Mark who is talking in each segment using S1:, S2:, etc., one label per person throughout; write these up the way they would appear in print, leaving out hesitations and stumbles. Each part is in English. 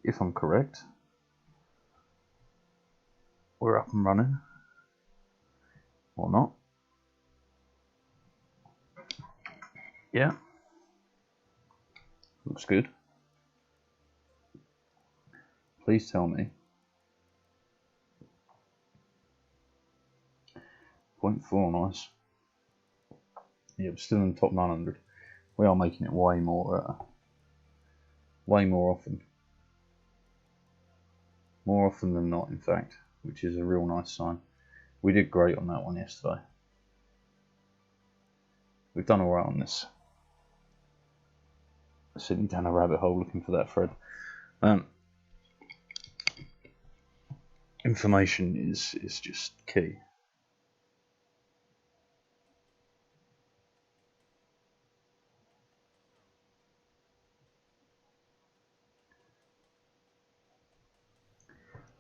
S1: if I'm correct, we're up and running. Or not. Yeah. Looks good. Please tell me. 0.4, nice. Yeah, we're still in the top 900. We are making it way more often. More often than not, in fact, which is a real nice sign. We did great on that one yesterday. We've done alright on this. Sitting down a rabbit hole looking for that thread. Information is just key.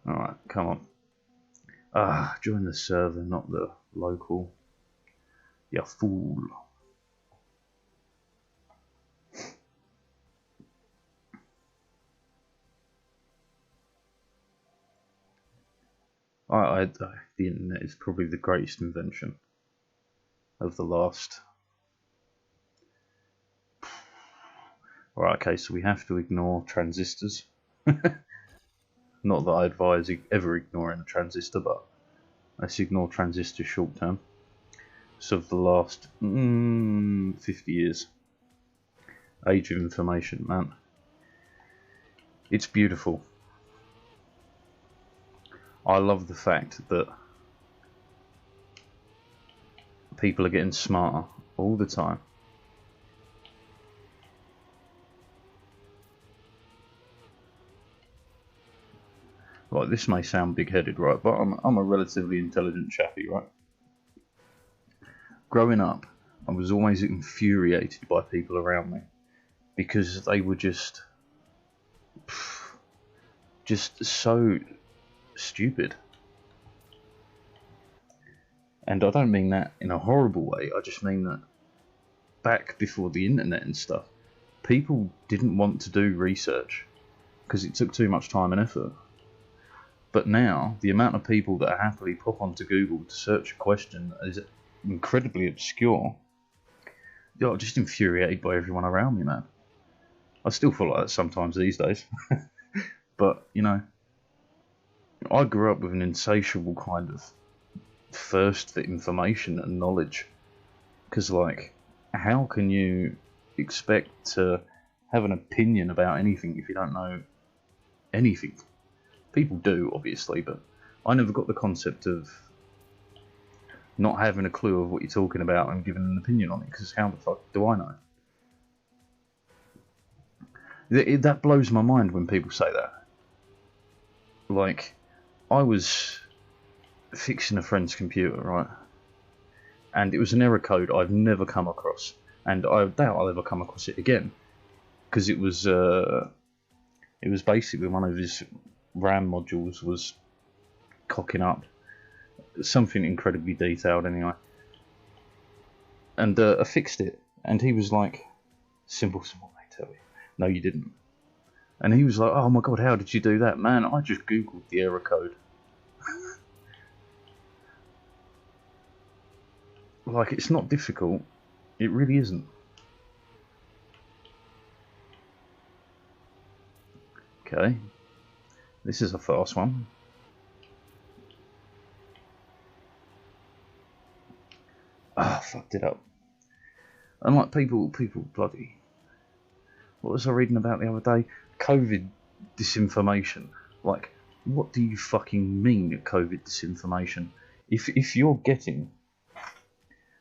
S1: Alright, come on. Join the server, not the local. You fool. The internet is probably the greatest invention of the last. Alright, okay, so we have to ignore transistors. Not that I advise ever ignoring a transistor, but let's ignore transistors short term. So of the last 50 years. Age of information, man. It's beautiful. I love the fact that people are getting smarter all the time. Like, this may sound big-headed, right? But I'm a relatively intelligent chappy, right? Growing up, I was always infuriated by people around me because they were just so stupid. And I don't mean that in a horrible way, I just mean that back before the internet and stuff, people didn't want to do research because it took too much time and effort. But now, the amount of people that happily pop onto Google to search a question is incredibly obscure. I'm just infuriated by everyone around me, man. I still feel like that sometimes these days. But, you know, I grew up with an insatiable kind of thirst for information and knowledge. Because, like, how can you expect to have an opinion about anything if you don't know anything? People do, obviously, but I never got the concept of not having a clue of what you're talking about and giving an opinion on it, because how the fuck do I know? That blows my mind when people say that. Like, I was fixing a friend's computer, right? And it was an error code I've never come across, and I doubt I'll ever come across it again, because it was basically one of his RAM modules was cocking up. Something incredibly detailed anyway. And I fixed it, and he was like, simple, they tell you. No, you didn't. And he was like, oh my god, how did you do that? Man, I just googled the error code. Like, it's not difficult. It really isn't. Okay. This is a fast one. Fucked it up. And like people bloody... What was I reading about the other day? COVID disinformation. Like, what do you fucking mean COVID disinformation? If you're getting...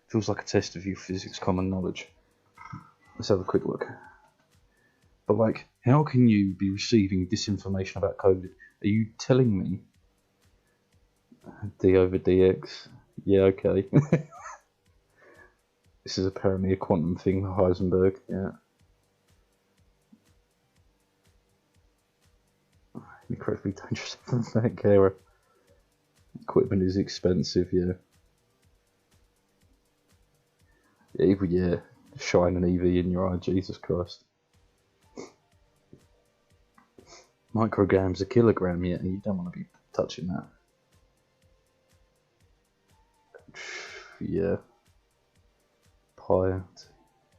S1: Feels like a test of your physics common knowledge. Let's have a quick look. But like, how can you be receiving disinformation about COVID? Are you telling me d over dx? Yeah, okay. This is apparently a quantum thing, Heisenberg, yeah. Incredibly dangerous back error. Equipment is expensive, yeah. Yeah, shine an EV in your eye, Jesus Christ. micrograms a kilogram yet, and you don't want to be touching that. Yeah. Pi,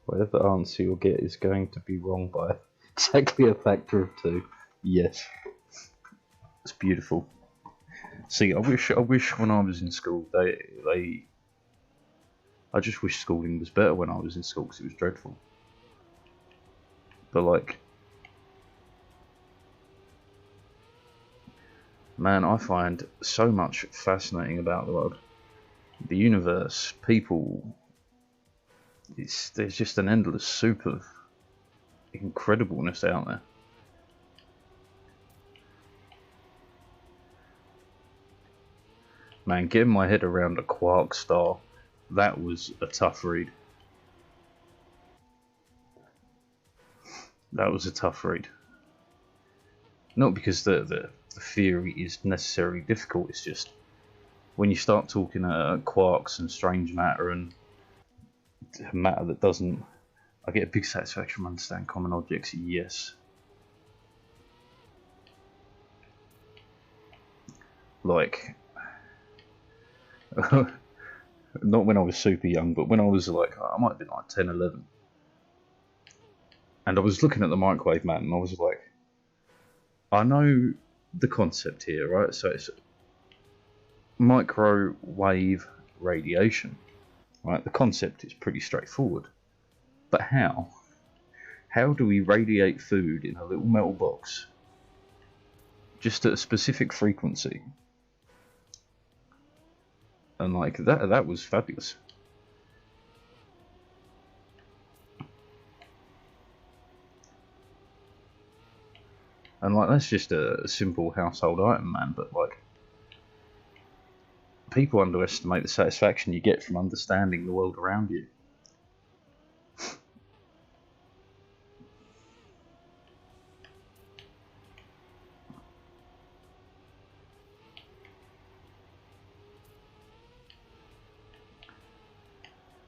S1: whatever answer you'll get is going to be wrong by exactly a factor of 2. Yes. It's beautiful. See, I wish when I was in school, I just wish schooling was better when I was in school, because it was dreadful. But like, man, I find so much fascinating about the world, the universe, people. There's just an endless soup of incredibleness out there. Man, getting my head around a quark star, that was a tough read. That was a tough read. Not because the theory is necessarily difficult, it's just when you start talking quarks and strange matter and matter that doesn't... I get a big satisfaction from understanding common objects, yes. Like... not when I was super young, but when I was like, I might have been like 10, 11. And I was looking at the microwave, man, and I was like, I know the concept here, right? So it's microwave radiation, right? The concept is pretty straightforward. But how? How do we radiate food in a little metal box just at a specific frequency? And like that was fabulous. And like that's just a simple household item, man, but like people underestimate the satisfaction you get from understanding the world around you.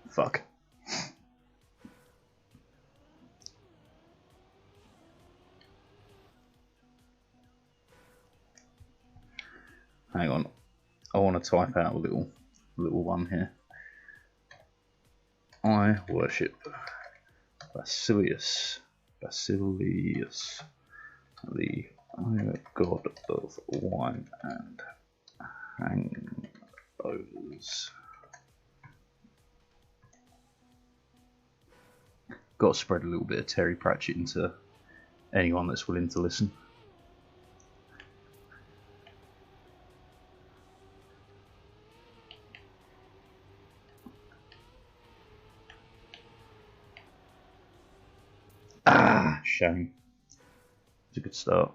S1: Fuck. Hang on. I want to type out a little one here. I worship Basilius, the god of wine and hangovers. Got to spread a little bit of Terry Pratchett into anyone that's willing to listen. Ah, shame. It's a good start.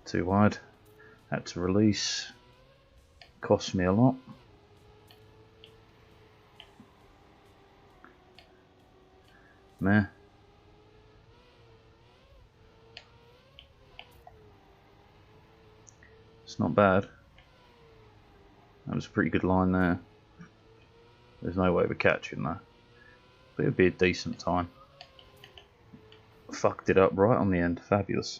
S1: Too wide. Had to release. Cost me a lot. Meh. It's not bad. That was a pretty good line there. There's no way of catching that. But it'd be a decent time. Fucked it up right on the end. Fabulous.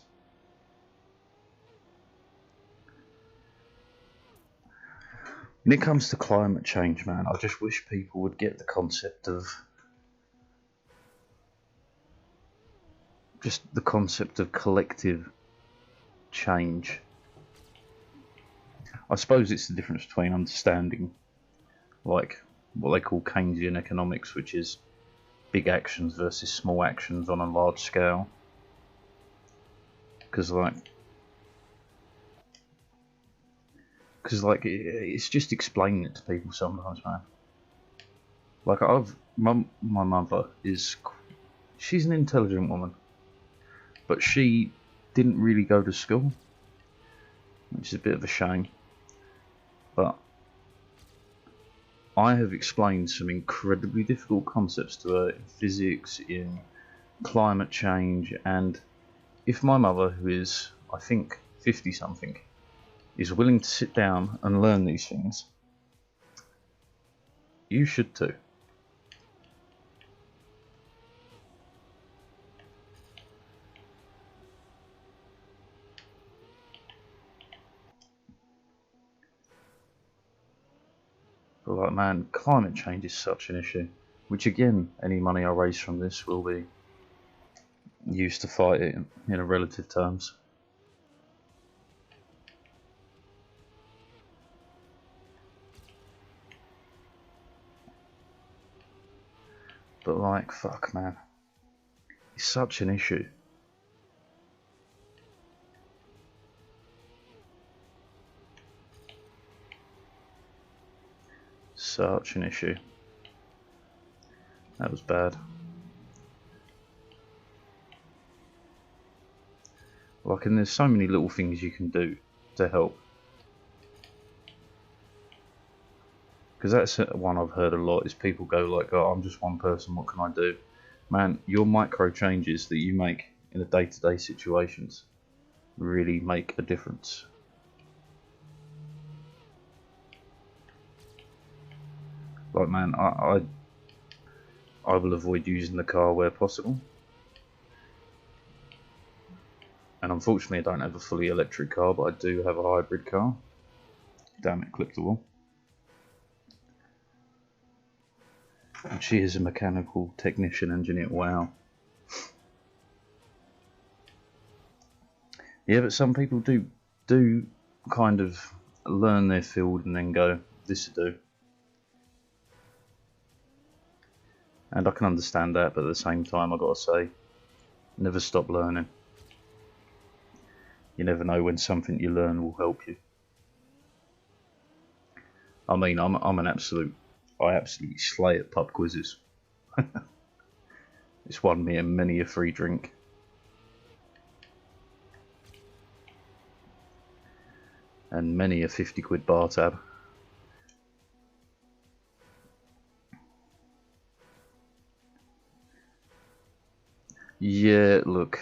S1: When it comes to climate change, man, I just wish people would get the concept of just the concept of collective change. I suppose it's the difference between understanding like what they call Keynesian economics, which is big actions versus small actions on a large scale. Because it's just explaining it to people sometimes, man. Like my mother she's an intelligent woman, but she didn't really go to school, which is a bit of a shame. But I have explained some incredibly difficult concepts to her in physics, in climate change, and if my mother, who is, I think, 50 something is willing to sit down and learn these things, you should too. But like, man, climate change is such an issue, which again, any money I raise from this will be used to fight it in a relative terms. But like, fuck, man, it's such an issue. Such an issue. That was bad. Like, and there's so many little things you can do to help. Because that's one I've heard a lot, is people go like, oh, I'm just one person, what can I do? Man, your micro changes that you make in the day-to-day situations really make a difference. Like, man, I will avoid using the car where possible. And unfortunately I don't have a fully electric car, but I do have a hybrid car. Damn it, clipped the wall. And she is a mechanical technician engineer, wow. Yeah, but some people do kind of learn their field and then go, this will do. And I can understand that, but at the same time I've got to say, never stop learning. You never know when something you learn will help you. I mean, I absolutely slay at pub quizzes. It's won me many a free drink. And many a 50 quid bar tab. Yeah, look.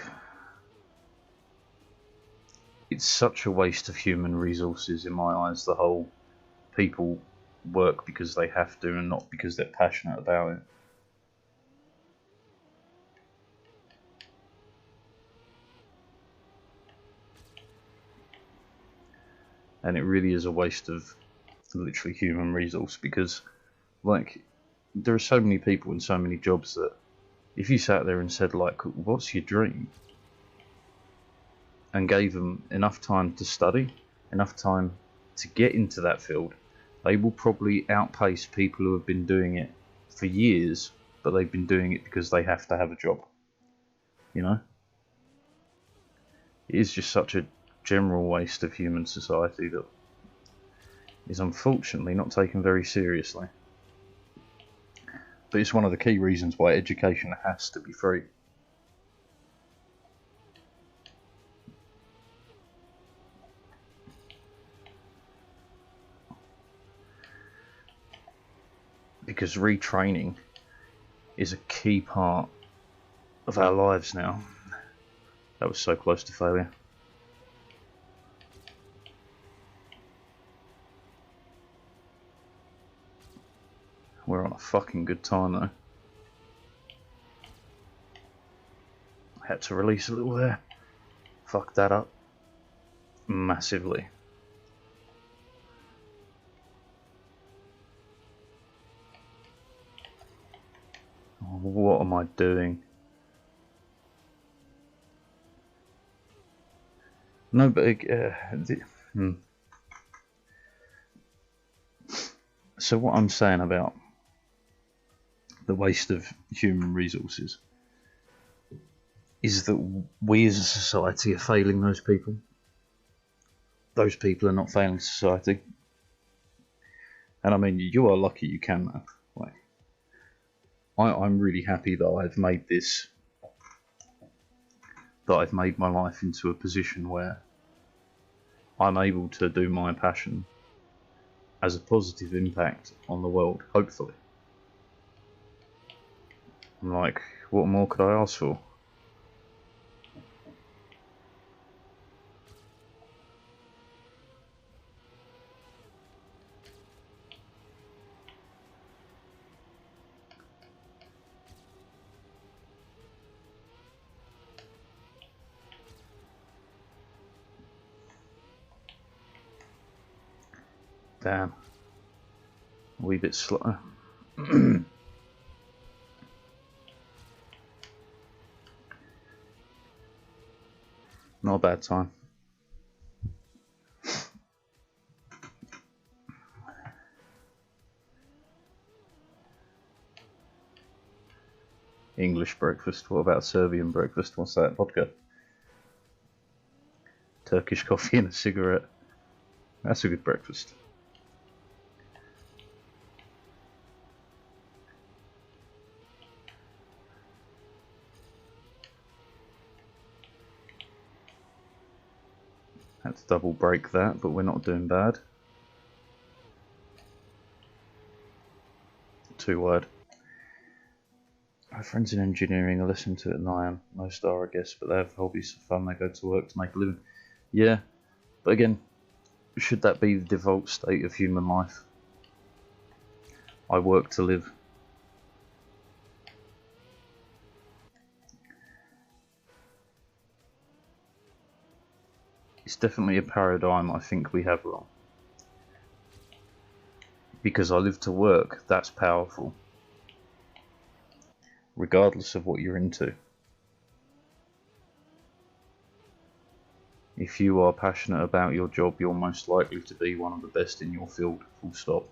S1: It's such a waste of human resources in my eyes, the whole people work because they have to and not because they're passionate about it. And it really is a waste of literally human resource, because like, there are so many people in so many jobs that if you sat there and said like, what's your dream? And gave them enough time to study, enough time to get into that field, they will probably outpace people who have been doing it for years, but they've been doing it because they have to have a job. You know? It is just such a general waste of human society that is unfortunately not taken very seriously. But it's one of the key reasons why education has to be free. Because retraining is a key part of our lives now. That was so close to failure. We're on a fucking good time though. I had to release a little there. Fucked that up massively. Oh, what am I doing? No, but so what I'm saying about the waste of human resources is that we as a society are failing those people. Those people are not failing society. And I mean, you are lucky you can, man. Like, I'm really happy that I've made this, that I've made my life into a position where I'm able to do my passion as a positive impact on the world, hopefully. I'm like, what more could I ask for? Damn. A wee bit slow. Not a bad time. English breakfast. What about Serbian breakfast? What's that? Vodka. Turkish coffee and a cigarette. That's a good breakfast. Had to double break that, but we're not doing bad. Too wide. My friends in engineering are listening to it than I am. Most are, I guess, but they have hobbies for fun. They go to work to make a living. Yeah, but again, should that be the default state of human life? I work to live. It's definitely a paradigm I think we have wrong. Because I live to work, that's powerful. Regardless of what you're into. If you are passionate about your job, you're most likely to be one of the best in your field, full stop.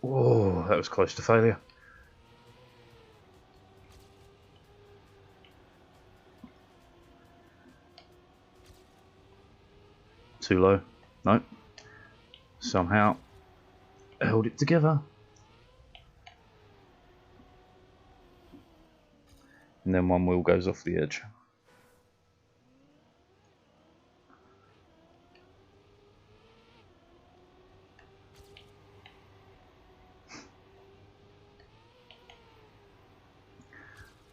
S1: Whoa, that was close to failure. Too low. Nope. Somehow held it together. And then one wheel goes off the edge.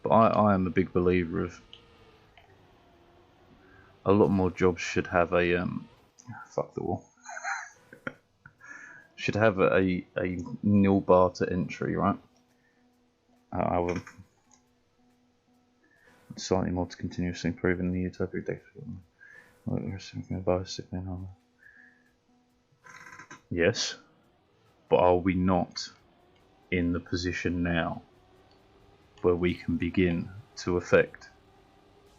S1: But I am a big believer of a lot more jobs should have a fuck the wall. Should have a nil bar to entry, right? I will slightly more to continuously improve in the utopic data. Yes, but are we not in the position now where we can begin to affect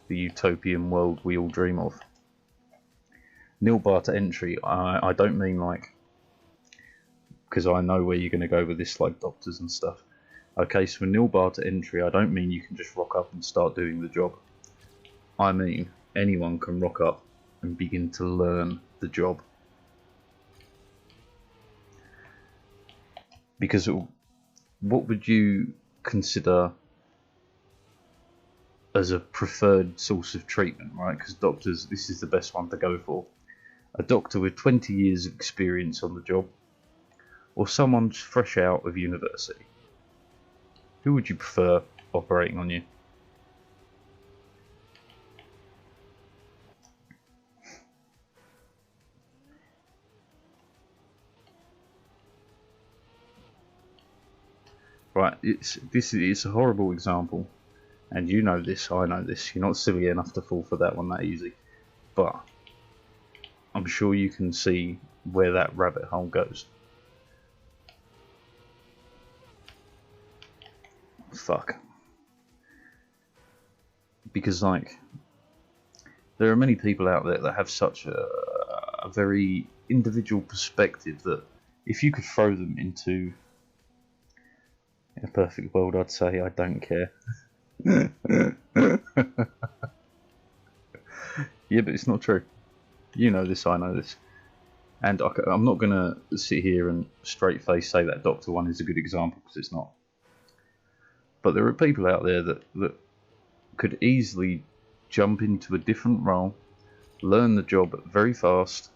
S1: the utopian world we all dream of? Nil bar to entry, I don't mean like, because I know where you're going to go with this, like doctors and stuff. Okay, so nil bar to entry, I don't mean you can just rock up and start doing the job. I mean anyone can rock up and begin to learn the job. Because what would you consider as a preferred source of treatment, right? Because doctors, this is the best one to go for. A doctor with 20 years of experience on the job, or someone fresh out of university. Who would you prefer operating on you? Right, it's a horrible example, and you know this, I know this. You're not silly enough to fall for that one that easy, but I'm sure you can see where that rabbit hole goes. Fuck. Because like, there are many people out there that have such a very individual perspective that if you could throw them into a perfect world, I'd say I don't care. Yeah, but it's not true. You know this, I know this. And I'm not going to sit here and straight face say that Doctor One is a good example, because it's not. But there are people out there that could easily jump into a different role, learn the job very fast,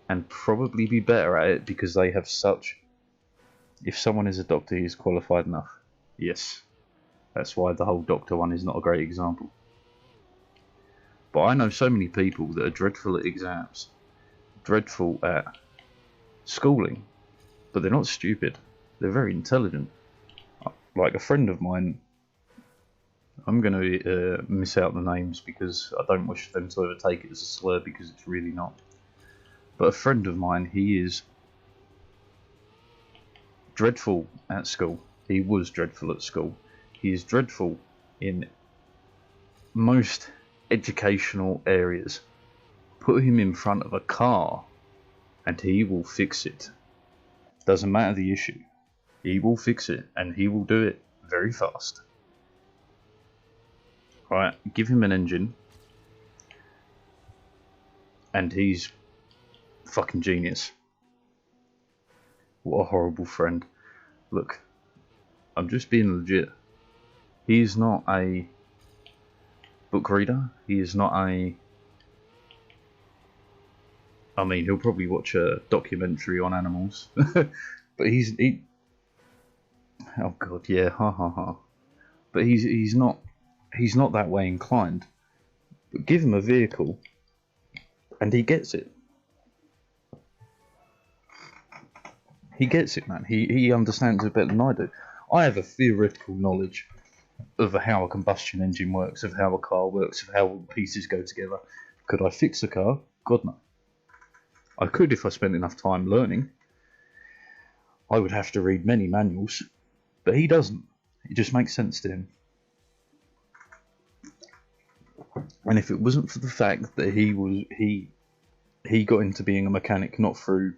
S1: and probably be better at it because they have such... If someone is a doctor, he is qualified enough. Yes. That's why the whole Doctor One is not a great example. But I know so many people that are dreadful at exams, dreadful at schooling, but they're not stupid. They're very intelligent. Like a friend of mine, I'm going to miss out the names because I don't wish them to ever take it as a slur, because it's really not. But a friend of mine, he is dreadful at school. He was dreadful at school. He is dreadful in most educational areas. Put him in front of a car and he will fix it. Doesn't matter the issue. He will fix it, and he will do it very fast. Right, give him an engine and he's fucking genius. What a horrible friend. Look, I'm just being legit. He is not a book reader. He is not a... I mean, he'll probably watch a documentary on animals. But he... Oh god, yeah, ha ha ha. But he's not that way inclined. But give him a vehicle and he gets it. He gets it, man. He understands it better than I do. I have a theoretical knowledge of how a combustion engine works, of how a car works, of how pieces go together. Could I fix a car? God, no. I could if I spent enough time learning. I would have to read many manuals, but he doesn't. It just makes sense to him. And if it wasn't for the fact that he got into being a mechanic not through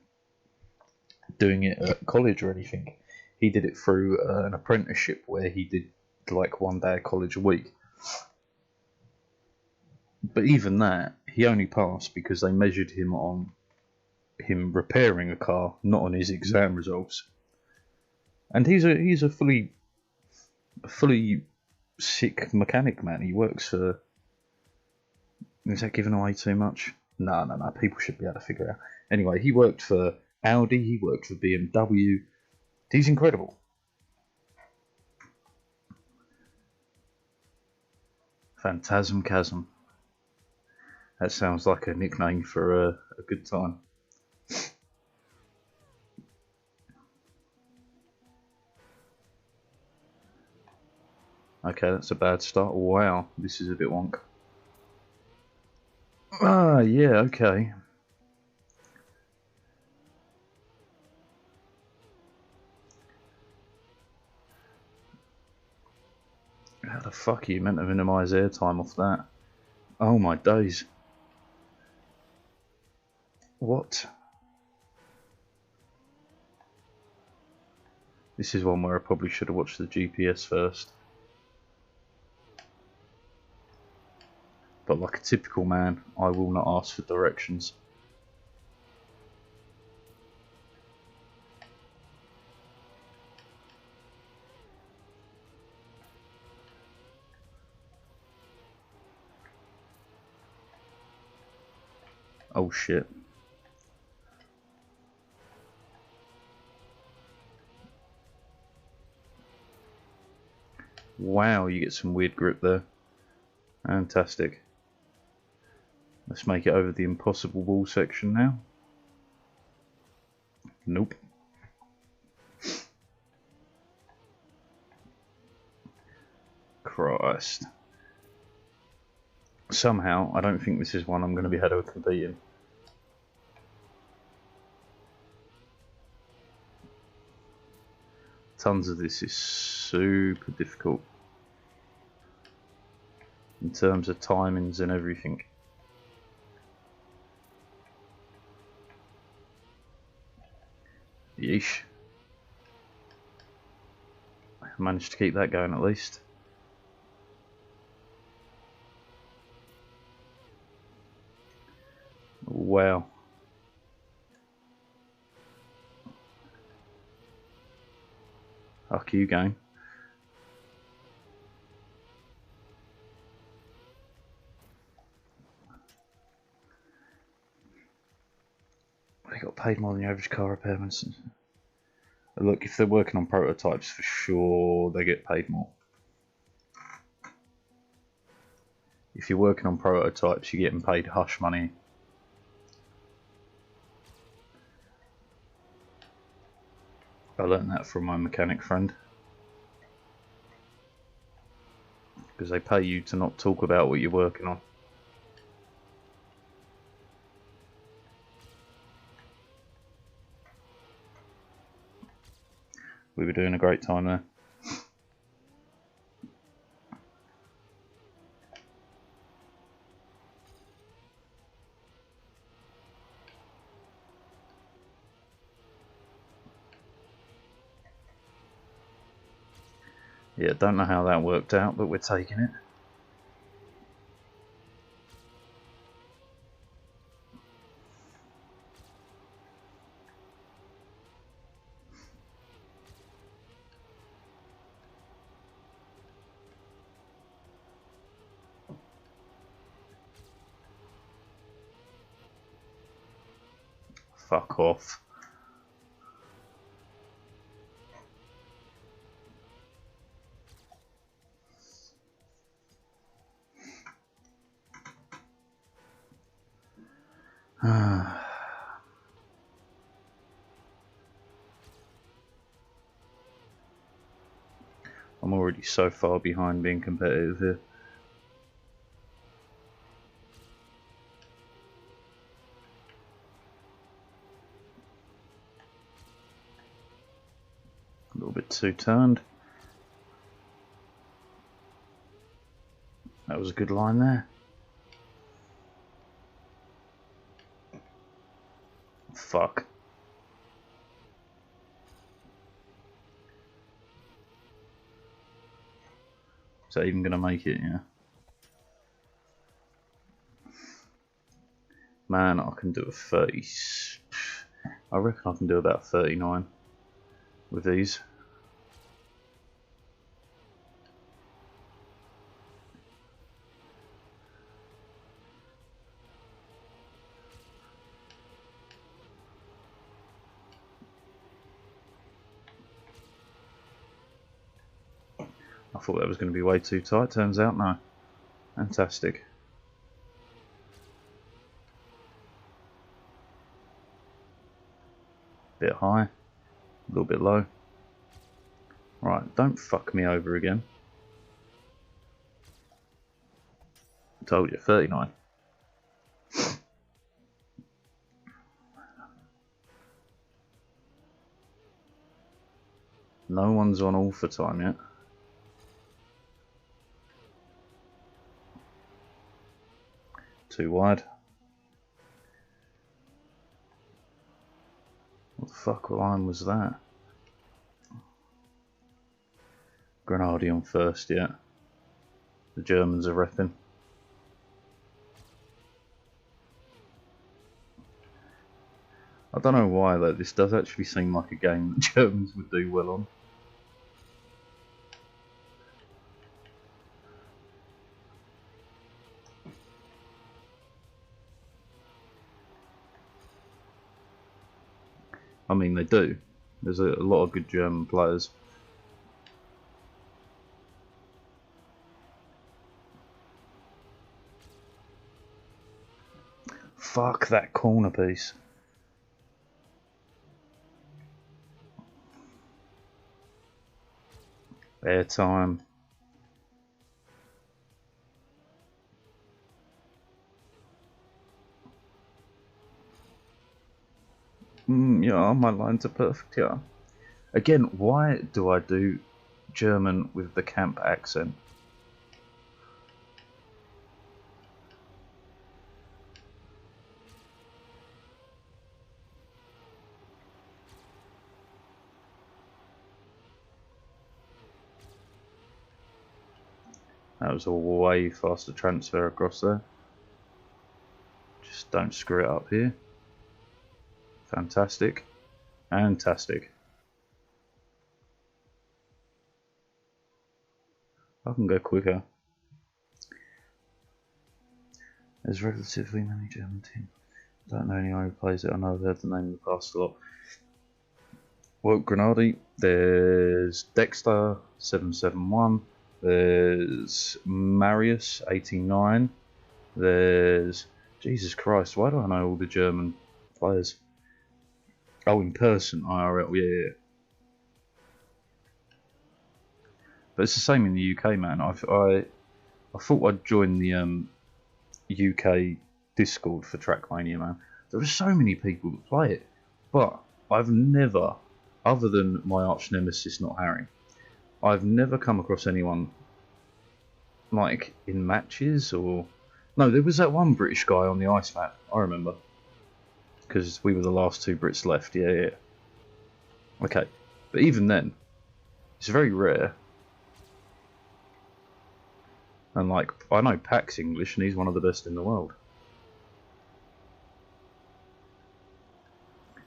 S1: doing it at college or anything, he did it through an apprenticeship where he did like 1 day of college a week. But even that, he only passed because they measured him on him repairing a car, not on his exam results. And he's a fully sick mechanic, man. He works for... Is that giving away too much? No. People should be able to figure it out. Anyway, he worked for Audi. He worked for BMW. He's incredible. Phantasm Chasm. That sounds like a nickname for a good time. Okay, that's a bad start. Wow, this is a bit wonk. Ah, yeah, okay. How the fuck are you meant to minimise airtime off that? Oh my days. What? This is one where I probably should have watched the GPS first. But like a typical man, I will not ask for directions. Oh shit. Wow, you get some weird grip there. Fantastic. Let's make it over the impossible wall section now. Nope. Christ. Somehow, I don't think this is one I'm going to be able to compete in. Tons of this is super difficult in terms of timings and everything. Yeesh. I managed to keep that going at least. Wow. Fuck you, game. They got paid more than the average car repairman. Look, if they're working on prototypes, for sure they get paid more. If you're working on prototypes, you're getting paid hush money. I learned that from my mechanic friend. because they pay you to not talk about what you're working on. We were doing a great time there. Yeah, don't know how that worked out, but we're taking it. Fuck off. I'm already so far behind being competitive here. A little bit too turned. That was a good line there. Fuck. Is that even gonna make it? Yeah. Man, I can do a 30. I reckon I can do about 39 with these. I thought that was going to be way too tight, turns out no. Fantastic. Bit high, a little bit low. Right, don't fuck me over again. I told you, 39. No one's on all for time yet. Too wide. What the fuck line was that? Grenadi on first yet. The Germans are repping. I don't know why though, this does actually seem like a game that Germans would do well on. I mean, they do. There's a lot of good German players. Fuck that corner piece. Airtime. Yeah, my lines are perfect, yeah. Again, why do I do German with the camp accent? That was a way faster transfer across there. Just don't screw it up here. Fantastic. Fantastic. I can go quicker. There's relatively many German teams. I don't know anyone who plays it. I know I've heard the name in the past a lot. Well, Grenadi, there's Dexter 771, there's Marius 89, there's Jesus Christ, why do I know all the German players? Oh, in person, IRL, yeah. But it's the same in the UK, man. I thought I'd join the UK Discord for Trackmania, man. There are so many people that play it, but I've never, other than my arch nemesis, not Harry, I've never come across anyone like in matches or. No, there was that one British guy on the ice map, I remember. Because we were the last two Brits left, yeah. Okay, but even then, it's very rare. And like, I know Pac's English and he's one of the best in the world.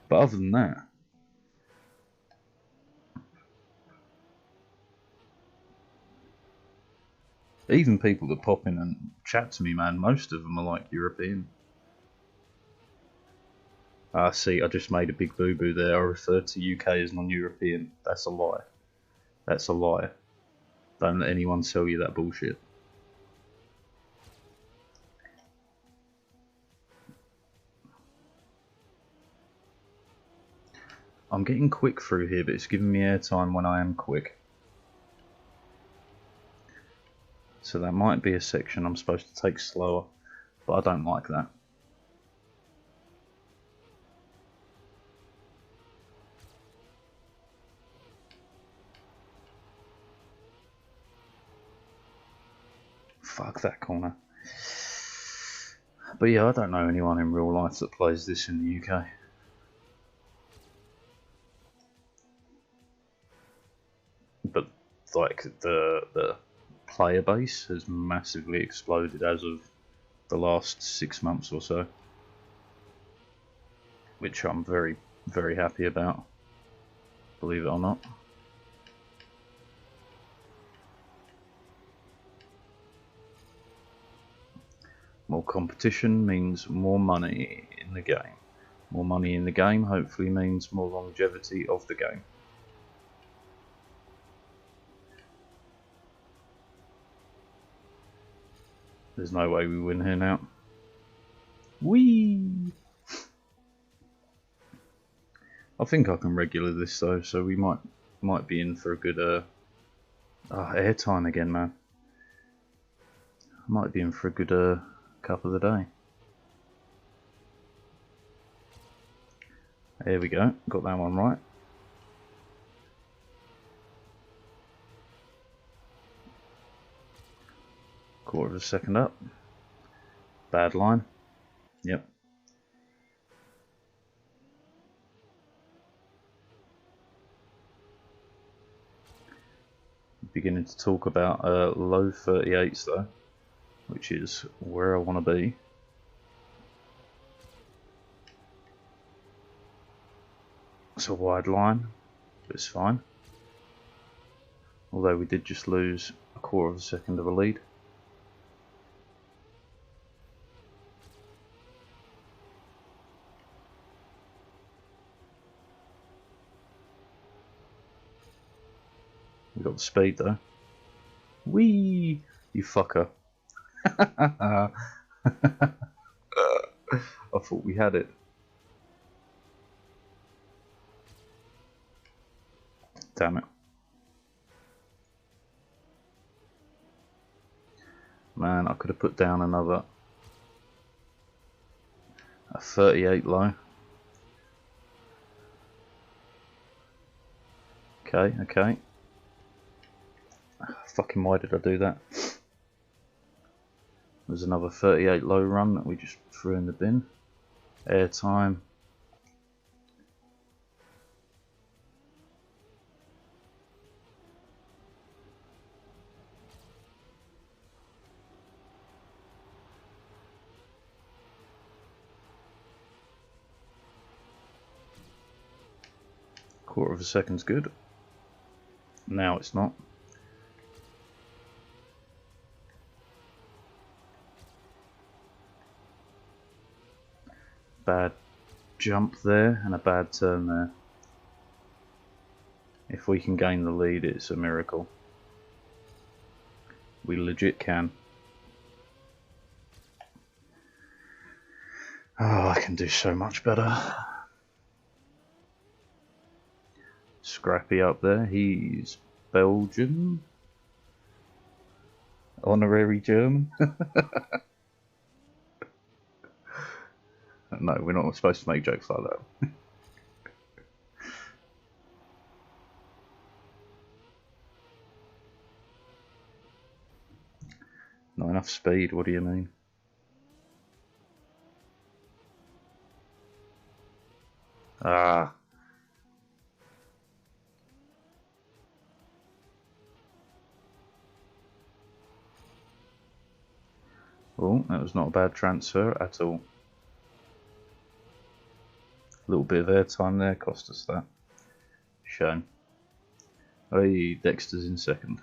S1: But other than that, even people that pop in and chat to me, man, most of them are like European. See, I just made a big boo-boo there. I referred to UK as non-European. That's a lie. That's a lie. Don't let anyone sell you that bullshit. I'm getting quick through here, but it's giving me airtime when I am quick. So that might be a section I'm supposed to take slower, but I don't like that. Fuck that corner. But yeah, I don't know anyone in real life that plays this in the UK. But like the player base has massively exploded as of the last 6 months or so, which I'm very, very happy about, believe it or not. More competition means more money in the game. More money in the game hopefully means more longevity of the game. There's no way we win here now. Whee! I think I can regular this though, so we might be in for a good airtime again, man. Might be in for a good cup of the day. There we go, got that one right. Quarter of a second up. Bad line. Yep. Beginning to talk about low 38s though, which is where I want to be. It's a wide line, but it's fine. Although we did just lose a quarter of a second of a lead. We got the speed though. Whee! You fucker. I thought we had it. Damn it. Man, I could have put down a 38 low. Okay. Fucking why did I do that? There's another 38 low run that we just threw in the bin. Airtime. Quarter of a second's good. Now it's not. Bad jump there and a bad turn there. If we can gain the lead, it's a miracle. We legit can. Oh, I can do so much better. Scrappy up there, he's Belgian. Honorary German? No, we're not supposed to make jokes like that. Not enough speed, what do you mean? Ah. Oh, that was not a bad transfer at all. A little bit of airtime there cost us that. Shame. Hey, Dexter's in second.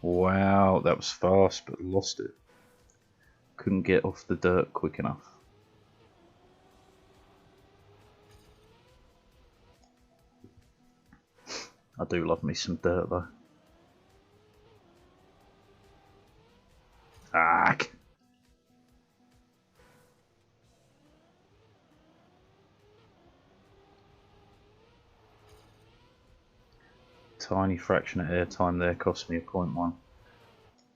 S1: Wow, that was fast, but lost it. Couldn't get off the dirt quick enough. I do love me some dirt though. Ah! Tiny fraction of airtime there cost me a 0.1.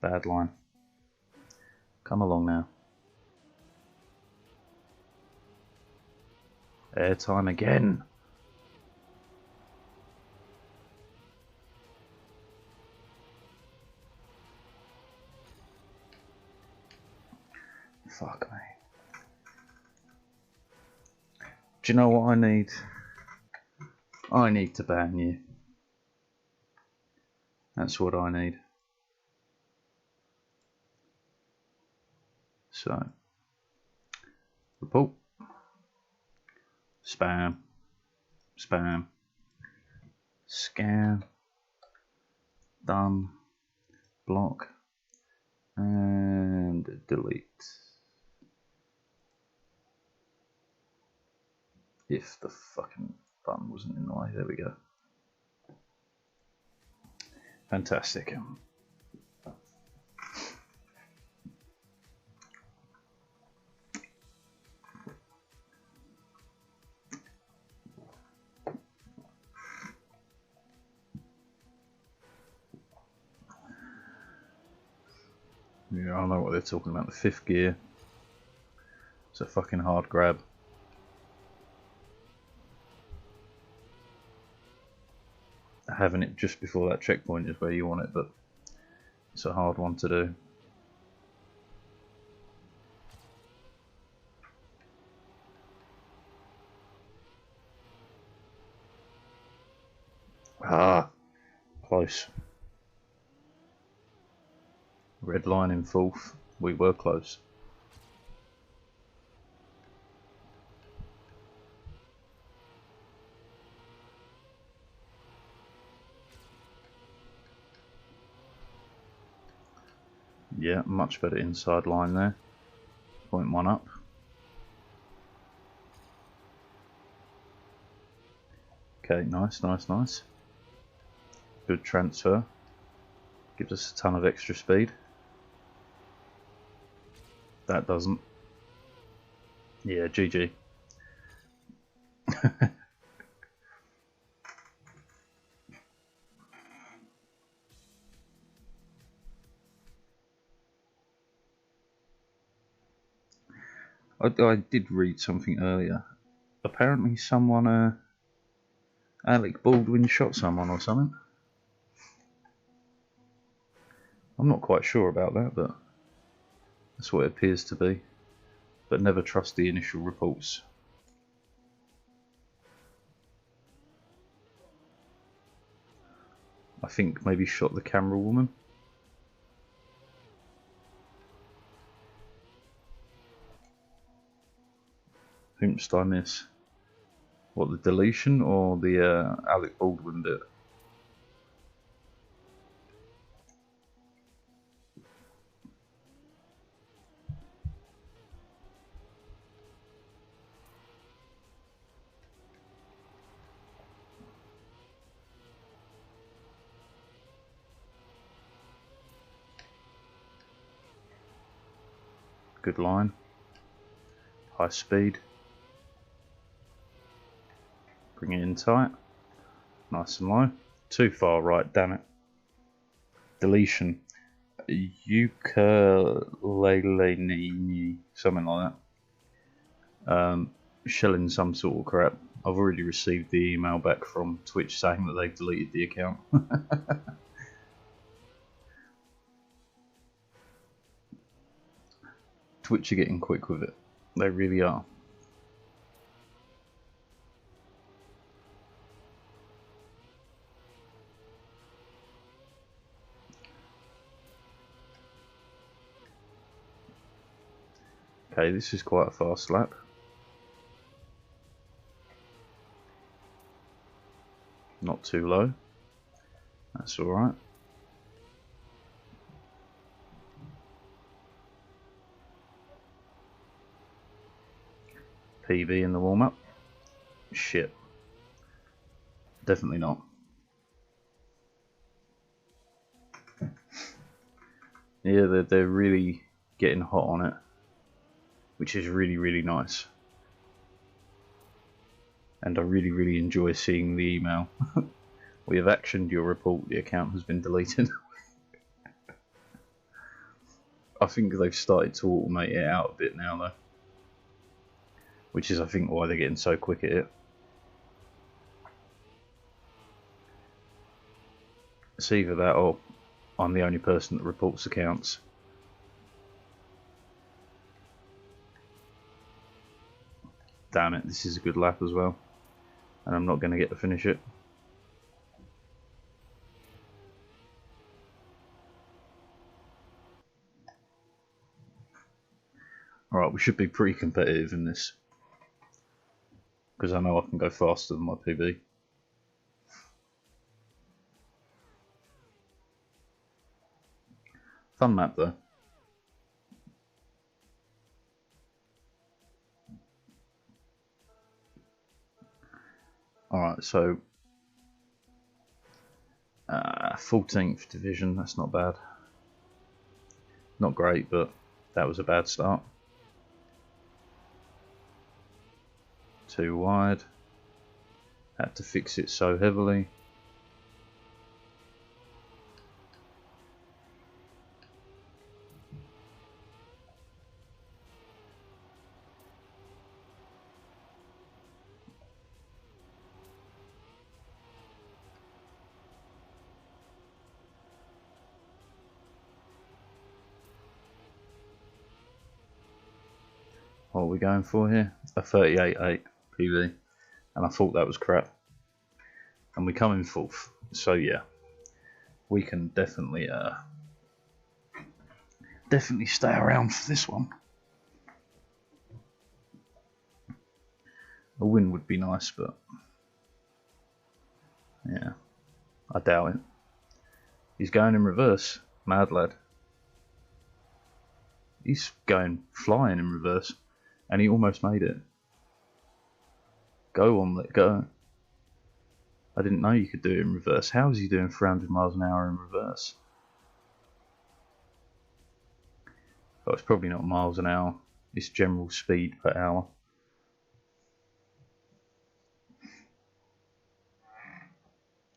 S1: Bad line. Come along now. Airtime again. Fuck me. Do you know what I need? I need to ban you. That's what I need. So, report. Spam. Spam. Scan. Done. Block. And delete. If the fucking button wasn't in the way. There we go. Fantastic. Yeah, I know what they're talking about. The fifth gear. It's a fucking hard grab. Having it just before that checkpoint is where you want it, but it's a hard one to do. Ah, close. Red line in fourth. We were close. Yeah, much better inside line there. 0.1 up. Okay, nice, nice, nice. Good transfer. Gives us a ton of extra speed. That doesn't. Yeah, GG. I did read something earlier. Apparently someone, Alec Baldwin shot someone or something. I'm not quite sure about that, but that's what it appears to be. But never trust the initial reports. I think maybe shot the camera woman. Whomst I miss? What, the deletion or the Alec Baldwin bit? Good line. High speed. Bring it in tight. Nice and low. Too far right, damn it. Deletion. Ukulele, something like that. Shelling some sort of crap. I've already received the email back from Twitch saying that they've deleted the account. Twitch are getting quick with it. They really are. Okay, this is quite a fast lap. Not too low. That's alright. PB in the warm-up. Shit. Definitely not. Yeah, they're really getting hot on it, which is really, really nice. And I really, really enjoy seeing the email. We have actioned your report, the account has been deleted. I think they've started to automate it out a bit now though. Which is I think why they're getting so quick at it. It's either that or I'm the only person that reports accounts. Damn it, this is a good lap as well. And I'm not going to get to finish it. Alright, we should be pretty competitive in this. Because I know I can go faster than my PB. Fun map though. Alright, so 14th division, that's not bad. Not great, but that was a bad start. Too wide. Had to fix it so heavily. What are we going for here? A 38.8 PB, and I thought that was crap. And we come in fourth, so yeah, we can definitely stay around for this one. A win would be nice, but yeah, I doubt it. He's going in reverse, mad lad. He's going flying in reverse. And he almost made it. Go on, let go. I didn't know you could do it in reverse. How is he doing 300 miles an hour in reverse? Oh, it's probably not miles an hour. It's general speed per hour.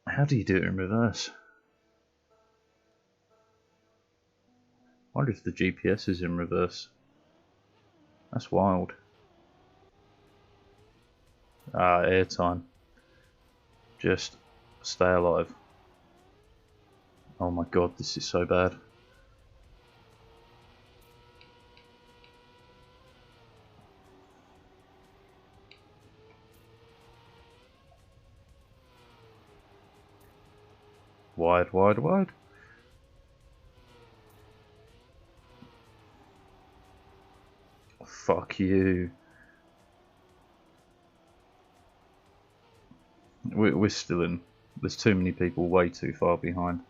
S1: How do you do it in reverse? I wonder if the GPS is in reverse. That's wild. Airtime. Just stay alive. Oh my god, this is so bad. Wide, wide, wide. Fuck you. We're still in. There's too many people way too far behind.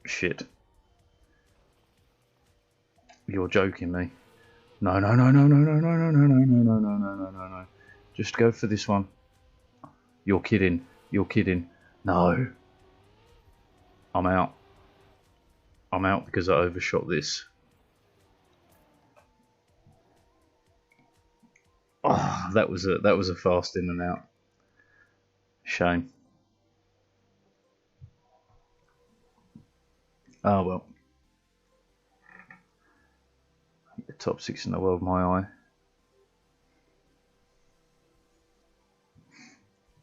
S1: Shit. You're joking me. No, no, no, no, no, no, no, no, no, no, no, no, no, no, no, no, no. Just go for this one. You're kidding. You're kidding. No. I'm out. I'm out because I overshot this. Oh. Ah, that was a fast in and out. Shame. Oh well. Top 6 in the world, my eye.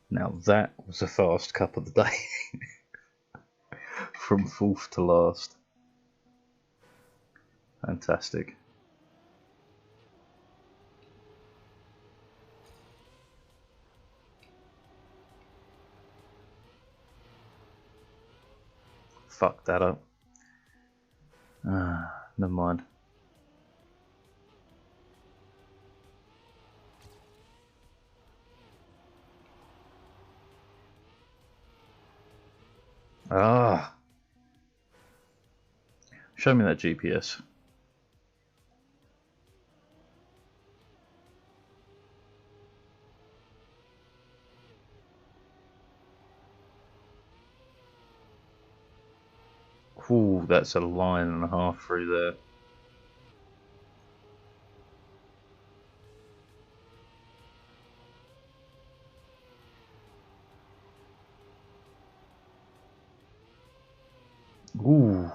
S1: Now that was a fast cup of the day. From 4th to last. Fantastic. Fuck that up. Never mind. Ah. Show me that GPS. Ooh, that's a line and a half through there. Ooh.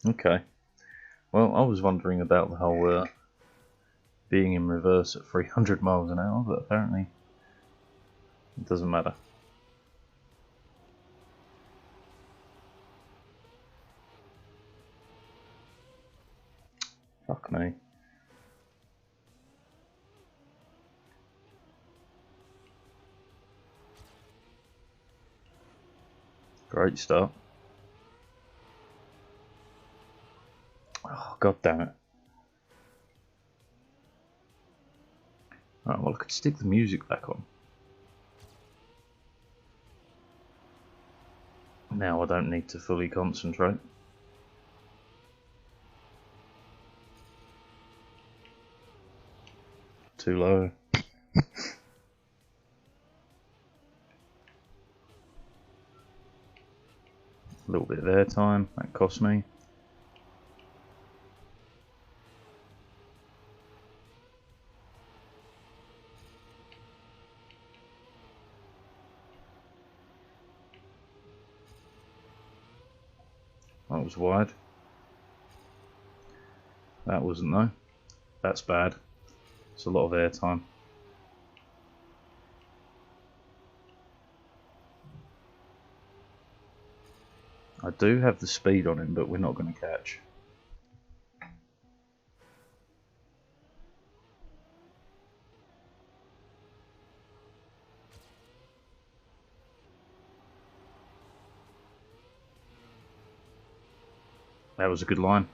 S1: Okay. Well, I was wondering about the whole being in reverse at 300 miles an hour, but apparently it doesn't matter. Fuck me. Great start. Oh, god damn it. Alright, well I could stick the music back on. Now I don't need to fully concentrate. Too low. A little bit of airtime, that cost me. That was wide. That wasn't though. That's bad. It's a lot of airtime. I do have the speed on him, but we're not going to catch. That was a good line.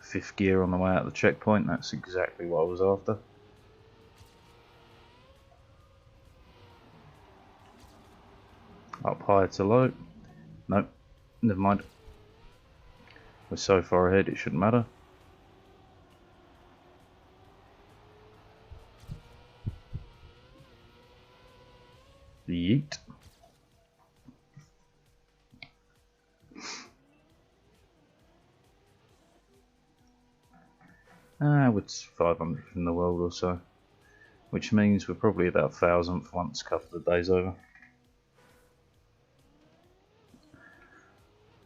S1: 5th gear on the way out of the checkpoint, that's exactly what I was after. Up high to low. Nope, never mind. We're so far ahead it shouldn't matter. Yeet. It's 500 in the world or so, which means we're probably about 1000th once a couple of days over.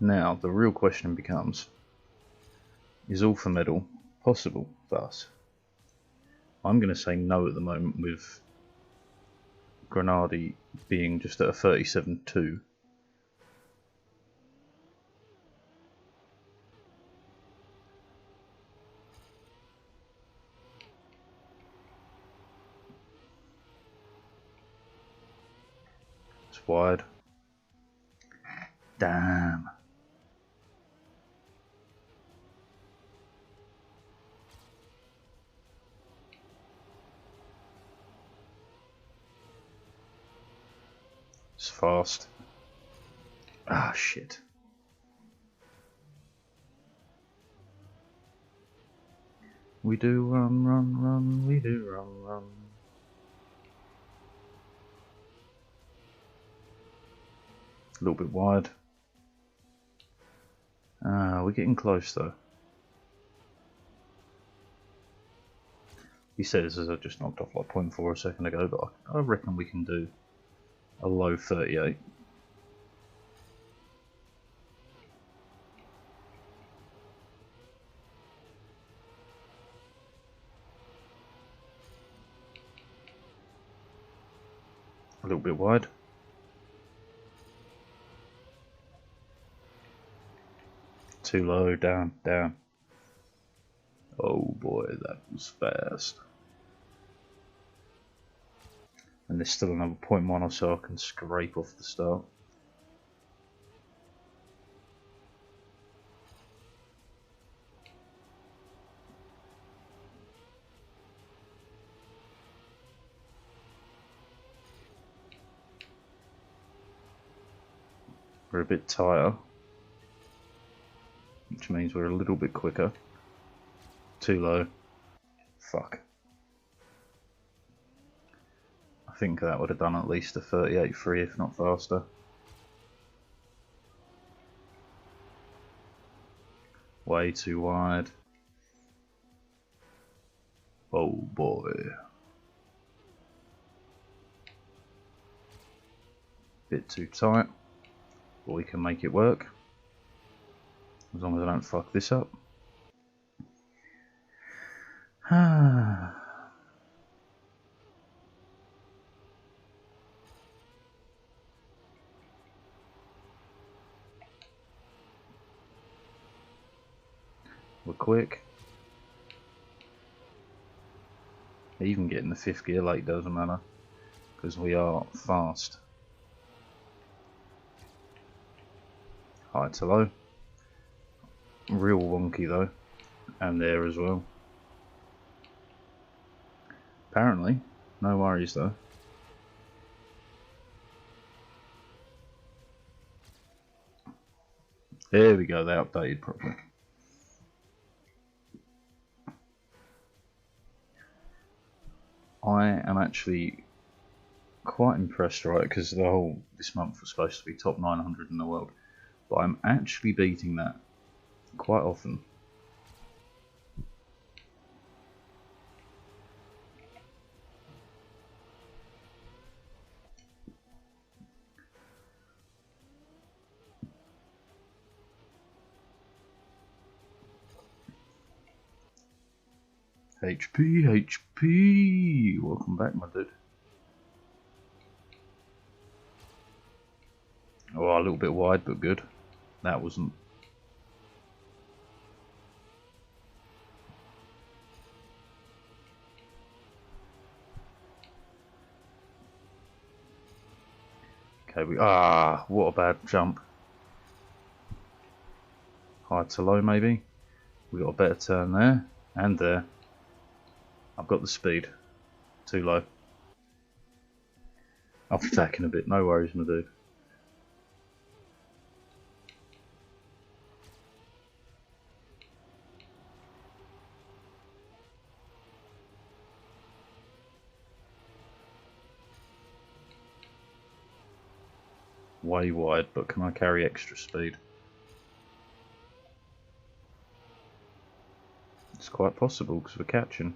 S1: Now the real question becomes, is all for medal possible for us? I'm going to say no at the moment, with Grenadi being just at a 37.2. It's wide. Damn. It's fast. Ah, shit. We do run, run, run, we do run, run. A little bit wide. We're getting close though. He says as I just knocked off like 0.4 a second ago, but I reckon we can do a low 38. A little bit wide. Too low, down, down. Oh boy, that was fast. And there's still another 0.1 or so I can scrape off the start. We're a bit tighter, which means we're a little bit quicker. Too low. Fuck. I think that would have done at least a 38.3 if not faster. Way too wide. Oh boy. Bit too tight. But we can make it work. As long as I don't fuck this up. We're quick. Even getting the 5th gear late doesn't matter, because we are fast. High to low. Real wonky though. And there as well. Apparently, no worries though. There we go, they updated properly. I am actually quite impressed, right? Because this month was supposed to be top 900 in the world, but I'm actually beating that quite often. HP, welcome back, my dude. Oh, a little bit wide, but good. That wasn't. Okay, what a bad jump. High to low, maybe. We got a better turn there, and there. I've got the speed. Too low. I'll be back in a bit, no worries, my dude. Way wide, but can I carry extra speed? It's quite possible because we're catching.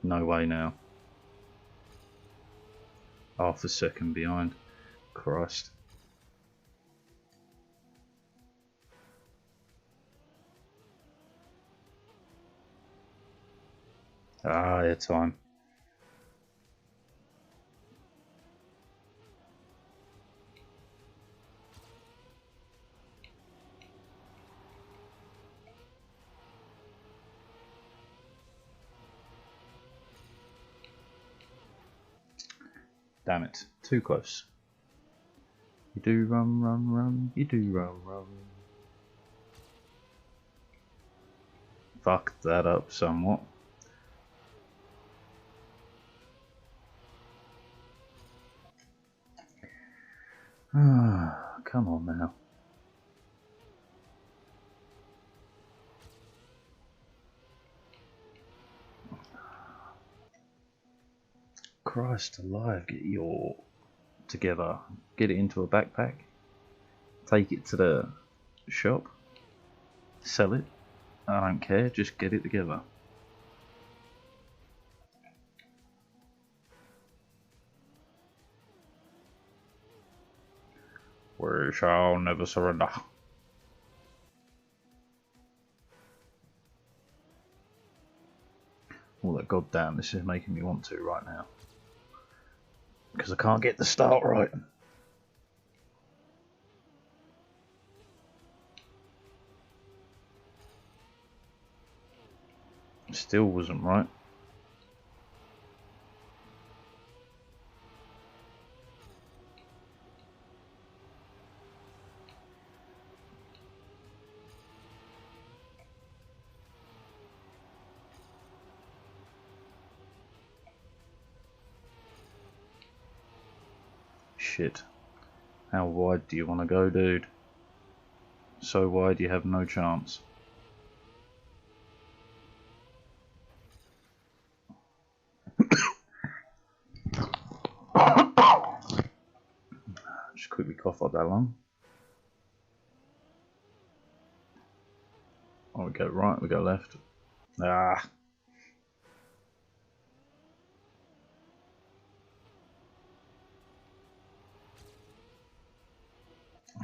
S1: No way now. Half a second behind. Christ. Yeah, time. Damn it, too close. You do run, run, run, you do run, run. Fucked that up somewhat. Come on now. Christ alive, get your together. Get it into a backpack. Take it to the shop. Sell it. I don't care, just get it together. We shall never surrender. Oh, that goddamn, this is making me want to right now. Because I can't get the start right. Still wasn't right. Shit. How wide do you want to go, dude? So wide you have no chance. Just quickly cough up that lung. Oh, we go right, we go left. Ah.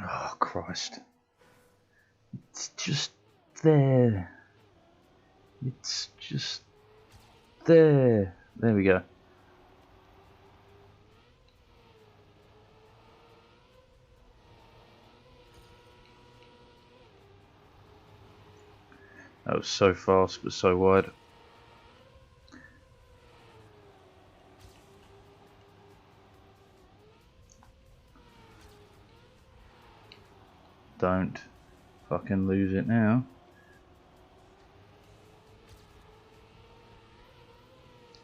S1: Oh, Christ. It's just there. It's just there. There we go. That was so fast but so wide. Don't fucking lose it now.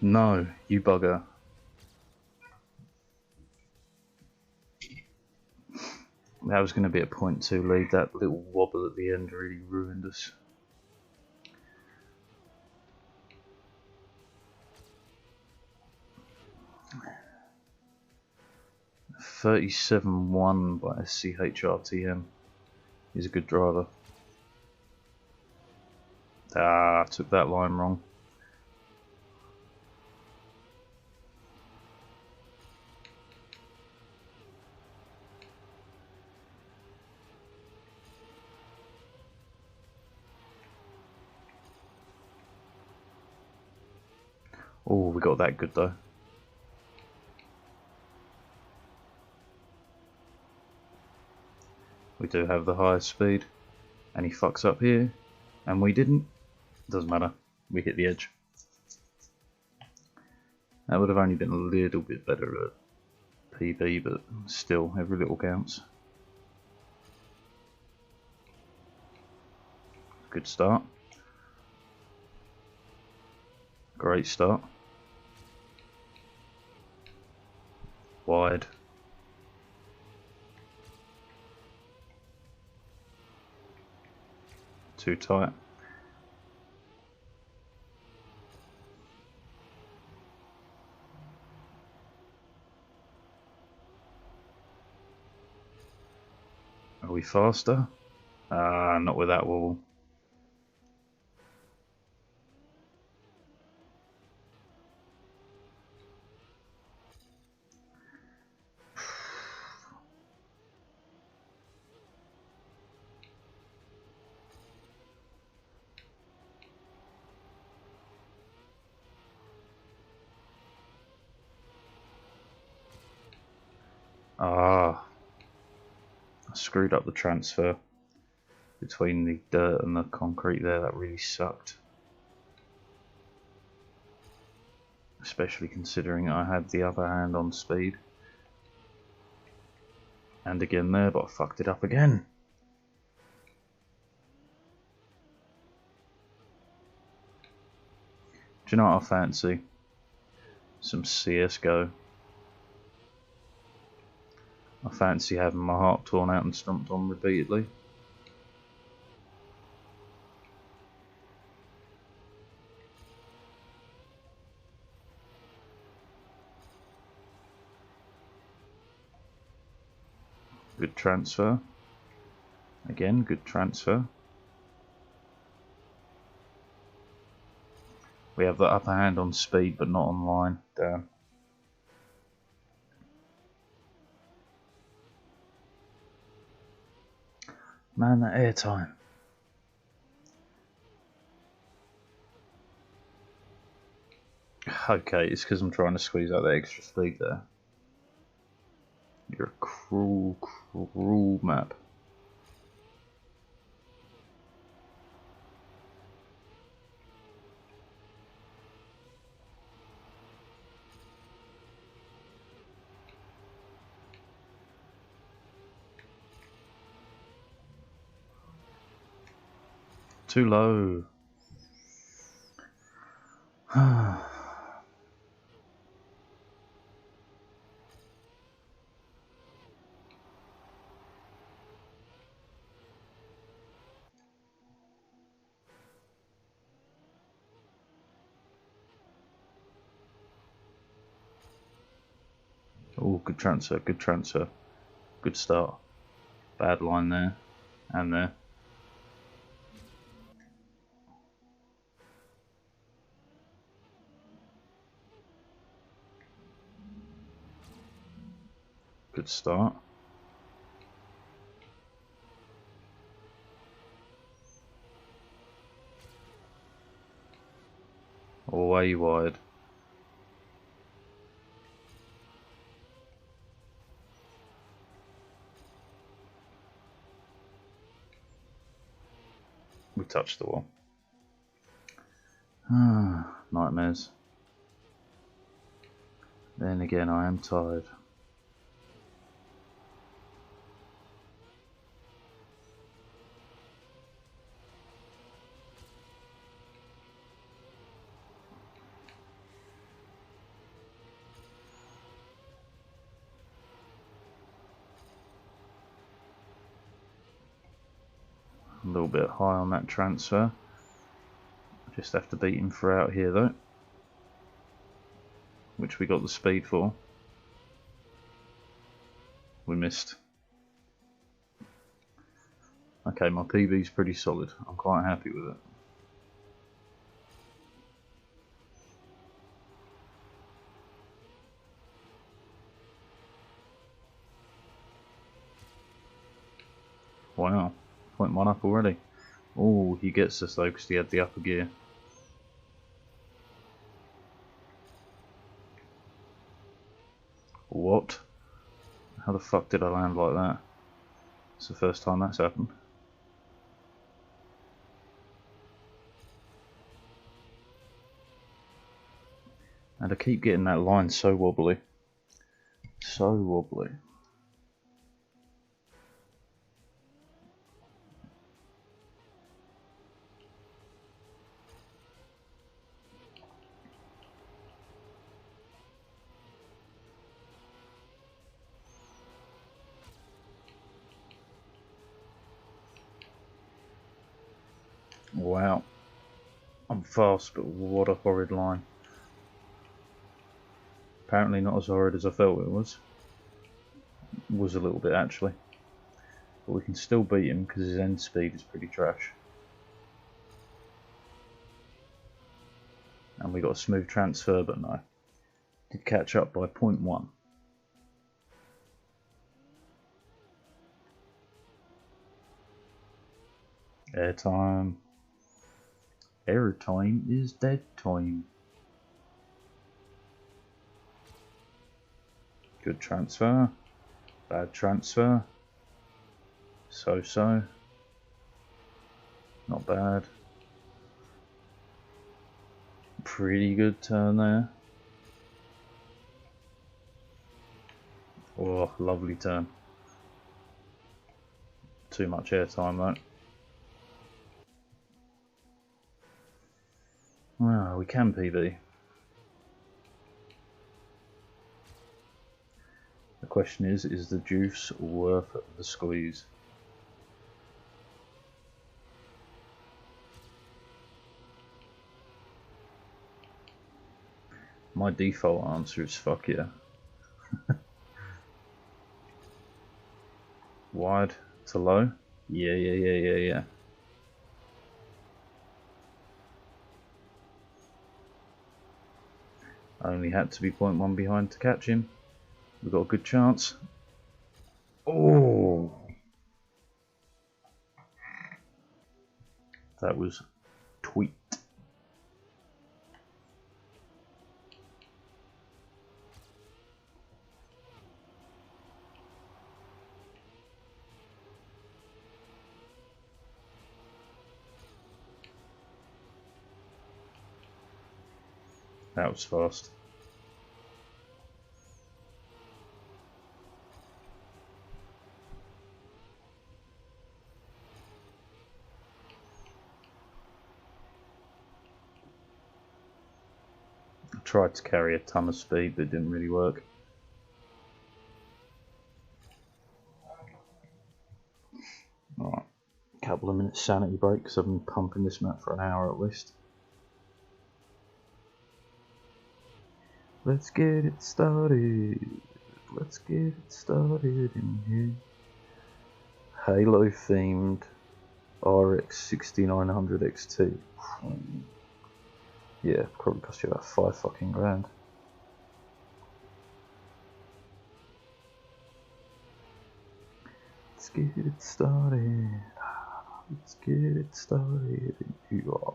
S1: No, you bugger. That was going to be a .2 lead. That little wobble at the end really ruined us. .37.1 by SCHRTM. He's a good driver. Ah, took that line wrong. Oh, we got that good though. We do have the highest speed. And he fucks up here. And we didn't. Doesn't matter. We hit the edge. That would have only been a little bit better at PB, but still, every little counts. Good start. Great start. Wide. Too tight. Are we faster? Ah, not with that wobble. Ah, I screwed up the transfer between the dirt and the concrete there. That really sucked. Especially considering I had the upper hand on speed. And again there, but I fucked it up again. Do you know what I fancy? Some CSGO. I fancy having my heart torn out and stomped on repeatedly. Good transfer. Again, good transfer. We have the upper hand on speed, but not on line. Damn. Man, that airtime. Okay, it's because I'm trying to squeeze out the extra speed there. You're a cruel, cruel map. Too low. Oh, good transfer, good transfer. Good start. Bad line there. And there. Good start. Way wide. We touched the wall. Nightmares. Then again, I am tired. A little bit high on that transfer. Just have to beat him for out here though, which we got the speed for. We missed. Okay, my PB's pretty solid. I'm quite happy with it. Wow, 0.1 up already. Oh, he gets us though because he had the upper gear. What? How the fuck did I land like that? It's the first time that's happened. And I keep getting that line so wobbly. So wobbly. Wow. I'm fast, but what a horrid line. Apparently not as horrid as I felt it was. Was a little bit actually. But we can still beat him because his end speed is pretty trash. And we got a smooth transfer, but no. Did catch up by 0.1. Airtime. Airtime is dead time. Good transfer. Bad transfer. So-so. Not bad. Pretty good turn there. Oh, lovely turn. Too much airtime though. Well, we can PB. The question is the juice worth the squeeze? My default answer is fuck yeah. wide to low. Yeah. Only had to be 0.1 behind to catch him. We've got a good chance. Oh! That was tweet. That was fast. I tried to carry a ton of speed, but it didn't really work. Alright, a couple of minutes sanity break because I've been pumping this map for an hour at least. Let's get it started. Let's get it started in here. Halo themed RX 6900 XT. Yeah, probably cost you about 5 fucking grand. Let's get it started. Let's get it started. You are.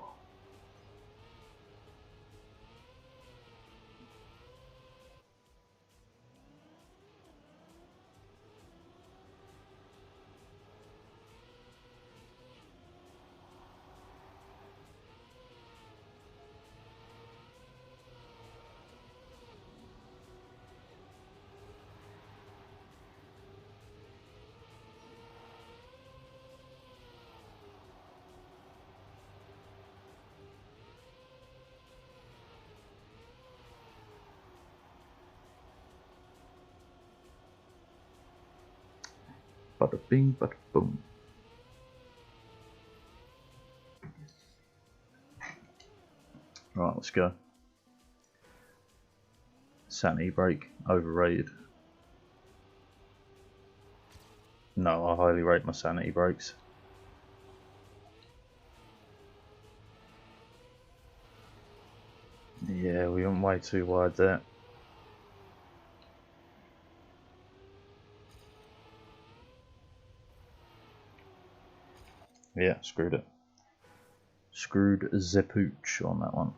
S1: Bada bing, bada boom. Right, let's go. Sanity break, overrated. No, I highly rate my sanity breaks. Yeah, we went way too wide there. Yeah, screwed it. Screwed the pooch on that one.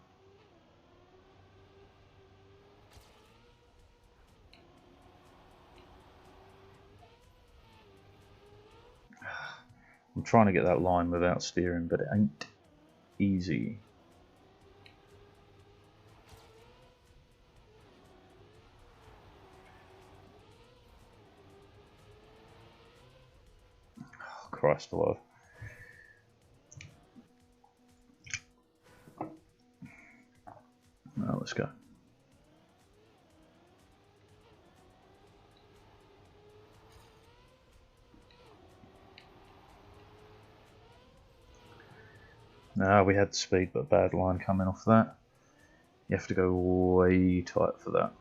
S1: I'm trying to get that line without steering, but it ain't easy. Oh, Christ alive. Now let's go. Now we had the speed, but a bad line coming off that. You have to go way tight for that.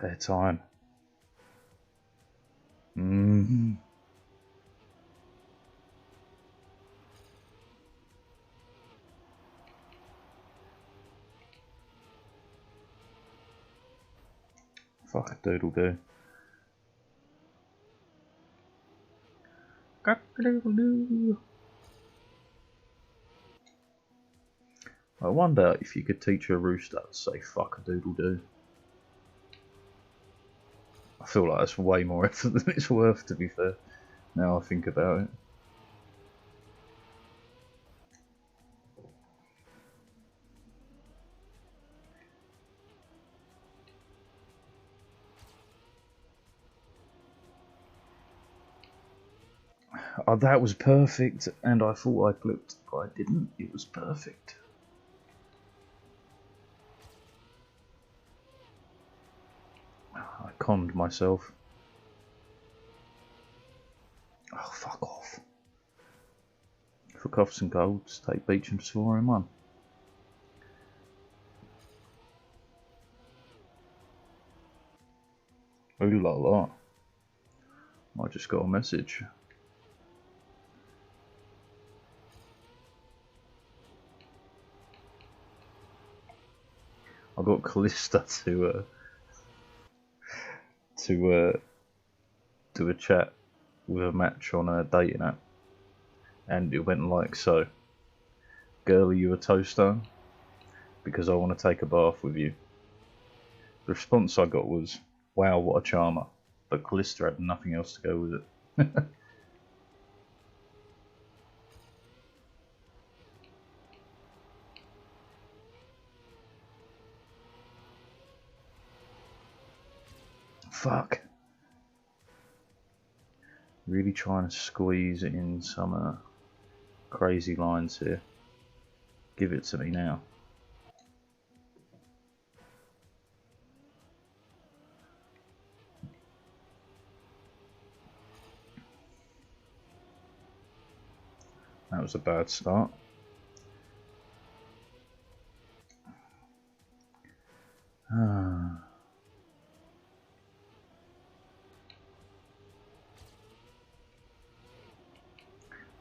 S1: Air time. Fuck a doodle do. Cock-a-doodle-doo. I wonder if you could teach a rooster to say fuck a doodle do. I feel like that's way more effort than it's worth, to be fair, now I think about it. Oh, that was perfect, and I thought I clipped, but I didn't. It was perfect. I conned myself. Oh, fuck off. For coughs and colds, take Beecham's 4 in 1. Ooh la la. I just got a message. I got Callista to do a chat with a match on a dating app, and it went like so. Girl, are you a toaster? Because I want to take a bath with you. The response I got was, wow, what a charmer. But Callista had nothing else to go with it. Fuck. Really trying to squeeze in some crazy lines here. Give it to me now. That was a bad start.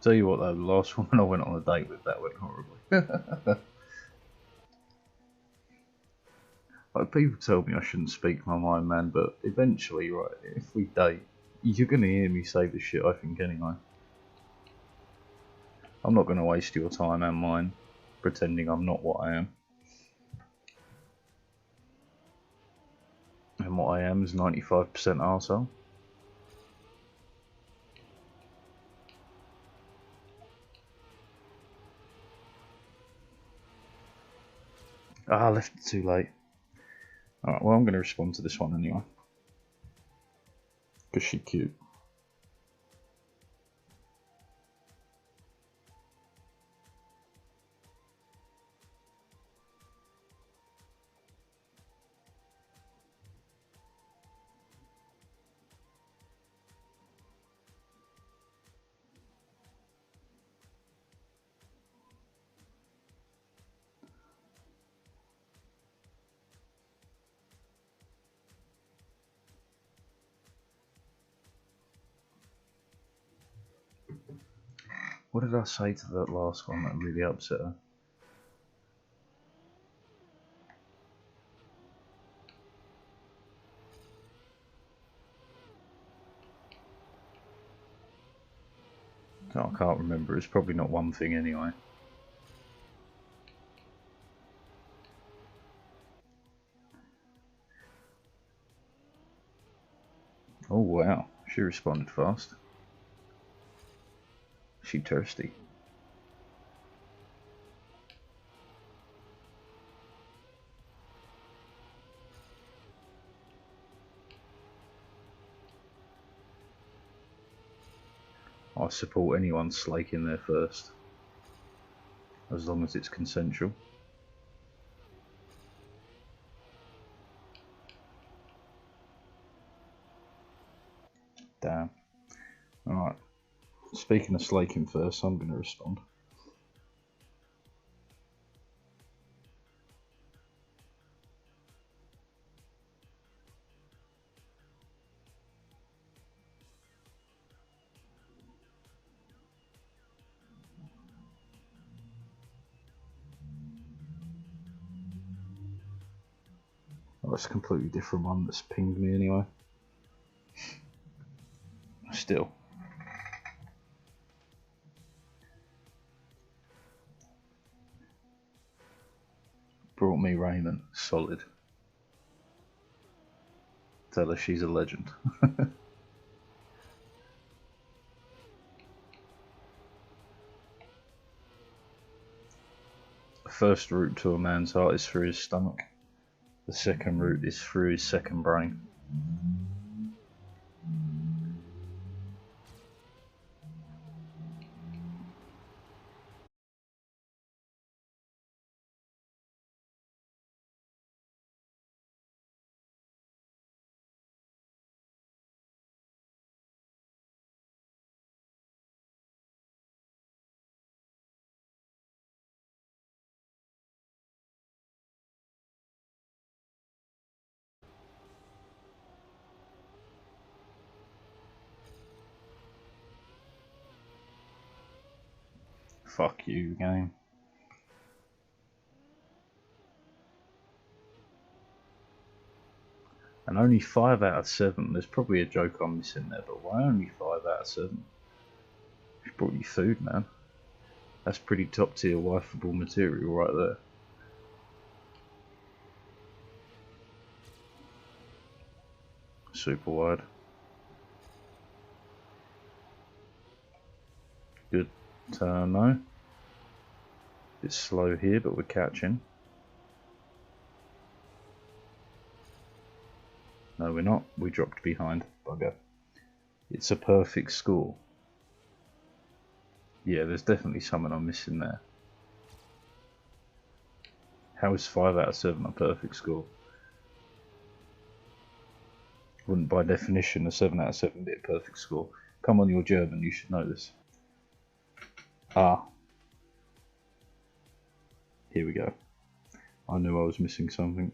S1: Tell you what though, the last woman I went on a date with, that went horribly. Like, people tell me I shouldn't speak my mind, man, but eventually, right, if we date, you're gonna hear me say the shit I think anyway. I'm not gonna waste your time and mine pretending I'm not what I am. And what I am is 95% arsehole. Ah, I left it too late. Alright, well, I'm going to respond to this one anyway. Because she's cute. What did I say to that last one that really upset her? Oh, I can't remember. It's probably not one thing anyway. Oh wow, she responded fast. She thirsty. I support anyone slaking there first, as long as it's consensual. Damn. Alright. Speaking of slaking first, I'm going to respond. Oh, that's a completely different one that's pinged me anyway. Still. Brought me raiment. Solid. Tell her she's a legend. The first route to a man's heart is through his stomach. The second route is through his second brain. Fuck you, game. And only 5 out of 7. There's probably a joke I'm missing there, but why only 5 out of 7? It's brought you food, man. That's pretty top tier wifeable material right there. Super wide. Good turn though. Bit slow here, but we're catching. No, we're not. We dropped behind. Bugger. It's a perfect score. Yeah, there's definitely something I'm missing there. How is 5 out of 7 a perfect score? Wouldn't by definition a 7 out of 7 be a perfect score? Come on, you're German, you should know this. Ah. Here we go. I knew I was missing something.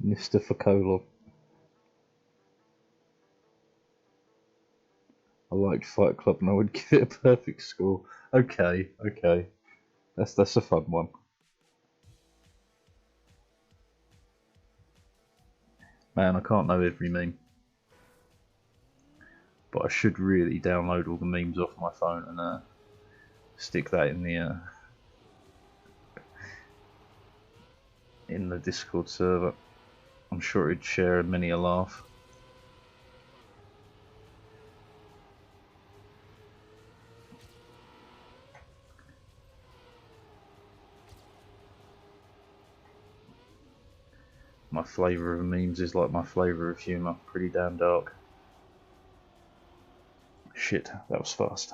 S1: Mr. Fakola. I liked Fight Club and I would give it a perfect score. Okay, okay. That's a fun one. Man, I can't know every meme. But I should really download all the memes off my phone and stick that in the Discord server. I'm sure it'd share many a laugh. My flavour of memes is like my flavour of humour, pretty damn dark. Shit, that was fast.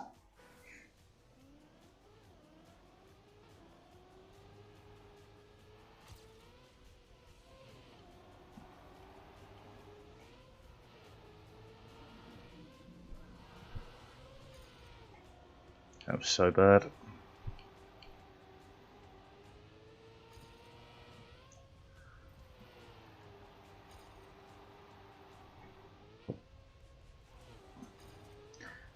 S1: That was so bad.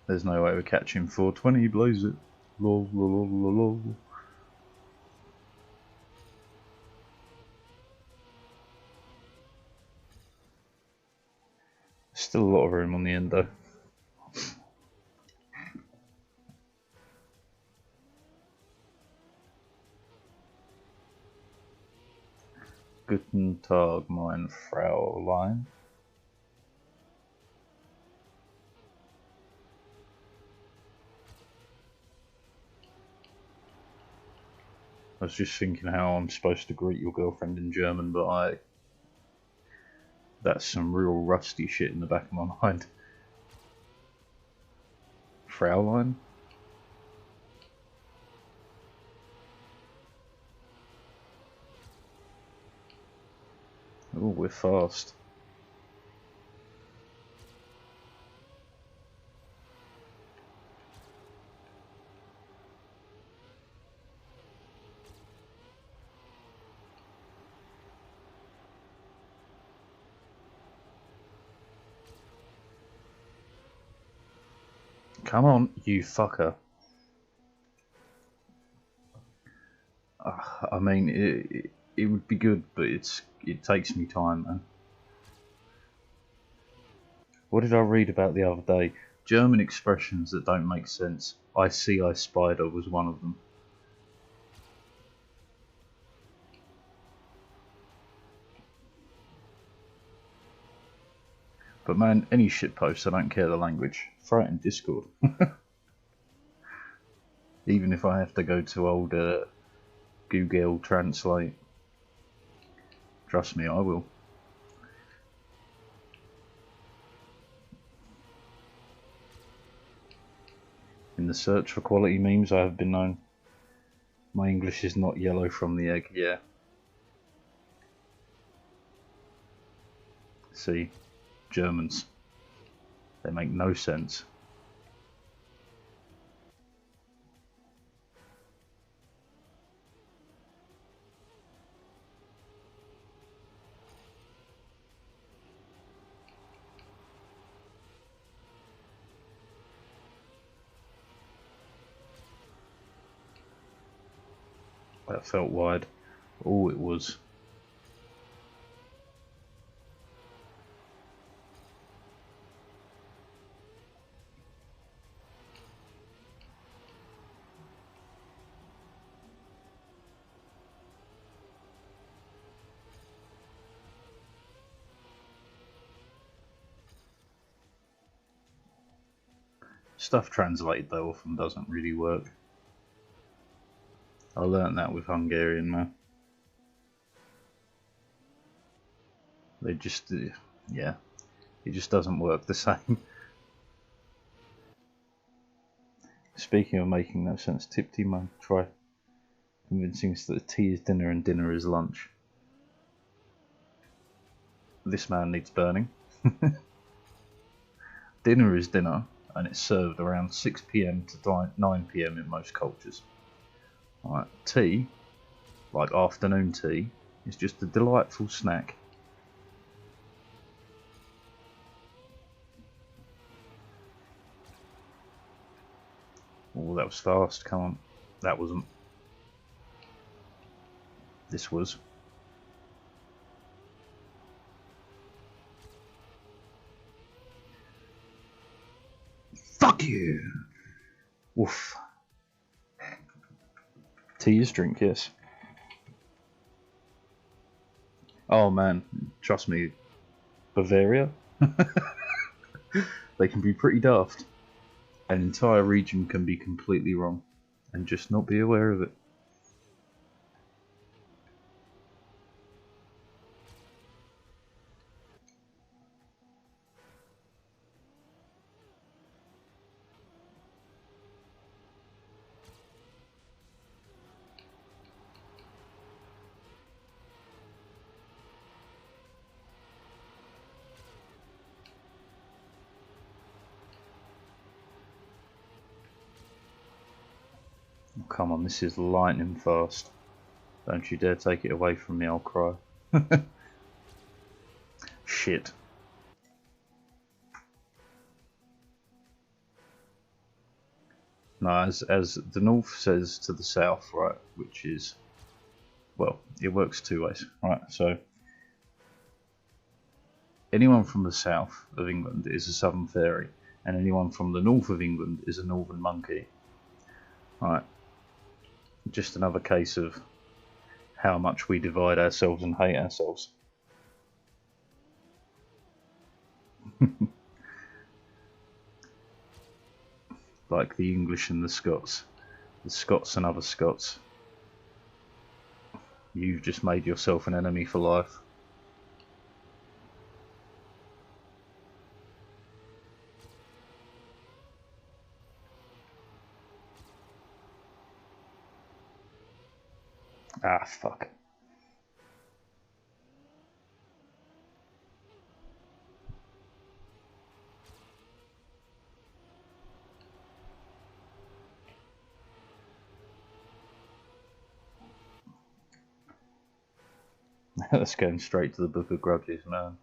S1: There's no way we're catching 420, blows it. Lol, lol, lol, lol. Still a lot of room on the end though. Guten Tag, mein Fraulein. I was just thinking how I'm supposed to greet your girlfriend in German, but that's some real rusty shit in the back of my mind. Fraulein? Oh, we're fast. Come on, you fucker. I mean, it would be good, but it takes me time, man. What did I read about the other day? German expressions that don't make sense. I see, I spider was one of them. But man, any shitpost, I don't care the language. Throw it in Discord. Even if I have to go to old Google Translate. Trust me, I will. In the search for quality memes, I have been known. My English is not yellow from the egg, yeah. See, Germans. They make no sense. That felt wide. Oh, it was. Stuff translated though often doesn't really work. I learnt that with Hungarian, man. They just, yeah, it just doesn't work the same. Speaking of making no sense, Tipty man, try convincing us that tea is dinner and dinner is lunch. This man needs burning. Dinner is dinner, and it's served around 6 PM to 9 PM in most cultures. Right, tea, like afternoon tea, is just a delightful snack. Oh, that was fast, come on. That wasn't. This was. Fuck you! Woof. Tea is drink, yes. Oh man, trust me, Bavaria, they can be pretty daft. An entire region can be completely wrong and just not be aware of it. Oh, come on, this is lightning fast. Don't you dare take it away from me, I'll cry. Shit. No, as the north says to the south, right, which is, well, it works two ways, right, so anyone from the south of England is a southern fairy, and anyone from the north of England is a northern monkey. Right, just another case of how much we divide ourselves and hate ourselves. Like the English and the Scots and other Scots. You've just made yourself an enemy for life. Ah, fuck. That's going straight to the Book of Grudges, man.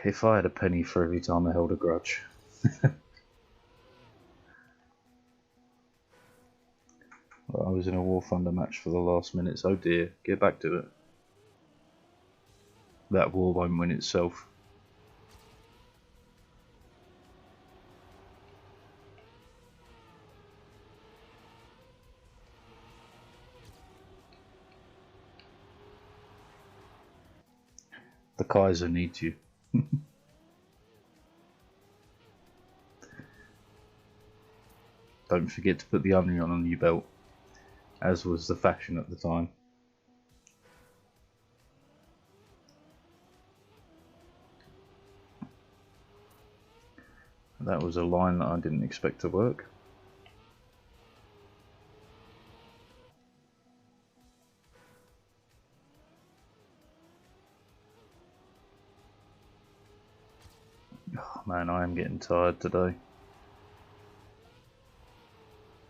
S1: If I had a penny for every time I held a grudge. Well, I was in a War Thunder match for the last minutes. Oh dear, get back to it. That war won't win itself. The Kaiser needs you. Don't forget to put the onion on your belt, as was the fashion at the time. That was a line that I didn't expect to work. Man, I am getting tired today.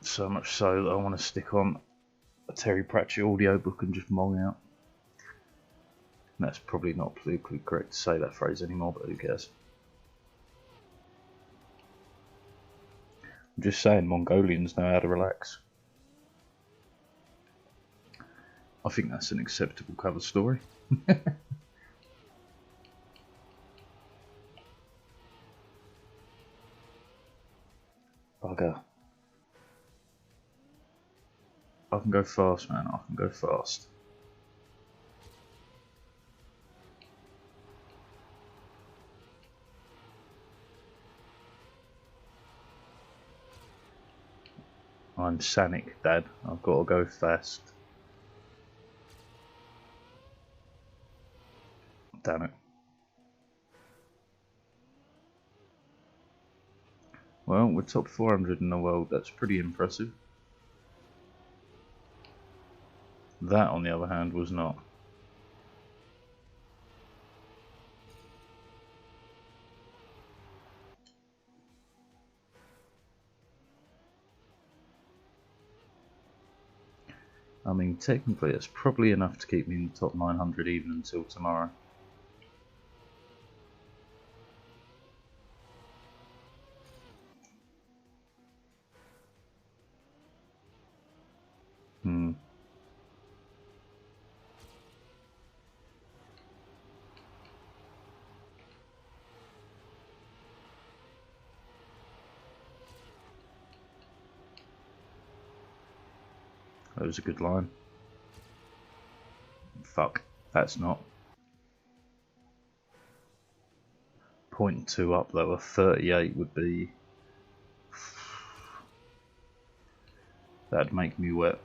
S1: So much so that I want to stick on a Terry Pratchett audiobook and just mong out. And that's probably not politically correct to say that phrase anymore, but who cares? I'm just saying Mongolians know how to relax. I think that's an acceptable cover story. Bugger. I can go fast, man. I can go fast. I'm Sanic, Dad. I've got to go fast. Damn it. Well, we're top 400 in the world. That's pretty impressive. That, on the other hand, was not. I mean, technically, it's probably enough to keep me in the top 900 even until tomorrow. That was a good line. Fuck, that's not. 0.2 up though, a 38 would be... That'd make me wet.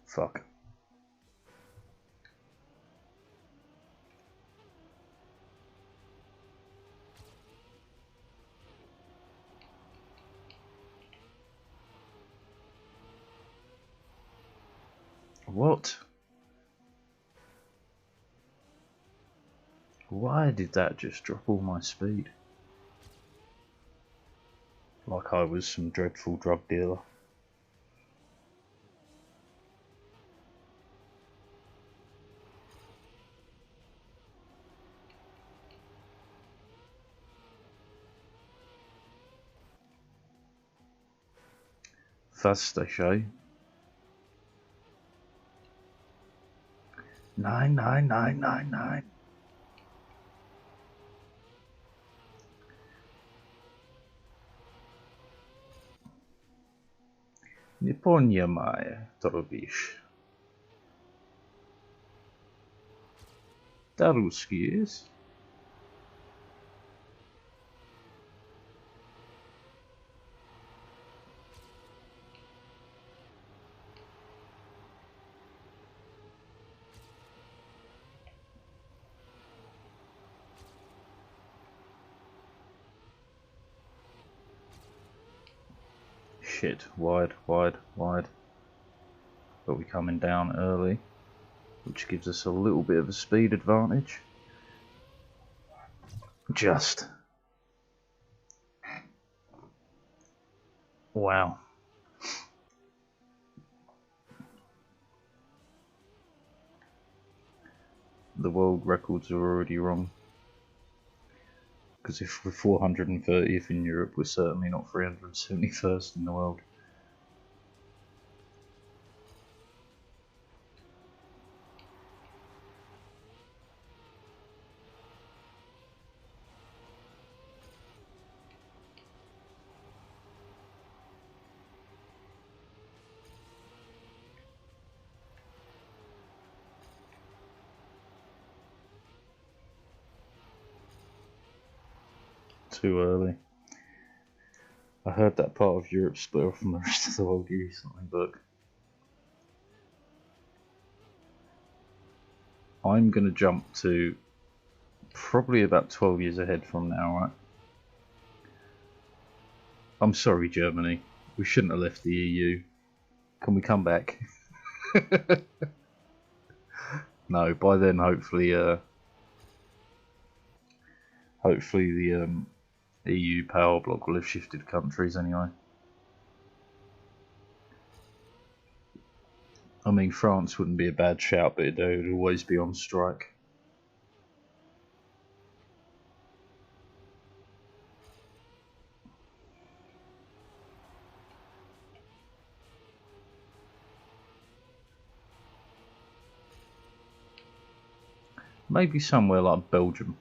S1: Fuck. What? Why did that just drop all my speed? Like I was some dreadful drug dealer. Fast-station. 99999. Nie poнимаю, Трубиш. Да русский есть? Shit, wide, wide, wide. But we're coming down early, which gives us a little bit of a speed advantage. Just. Wow. The world records are already wrong. Because if we're 430th in Europe, we're certainly not 371st in the world. Too early. I heard that part of Europe split off from the rest of the world recently, but I'm going to jump to probably about 12 years ahead from now, right? I'm sorry, Germany. We shouldn't have left the EU. Can we come back? No, by then, hopefully, Hopefully the EU power bloc will have shifted countries anyway. I mean, France wouldn't be a bad shout, but they would always be on strike. Maybe somewhere like Belgium.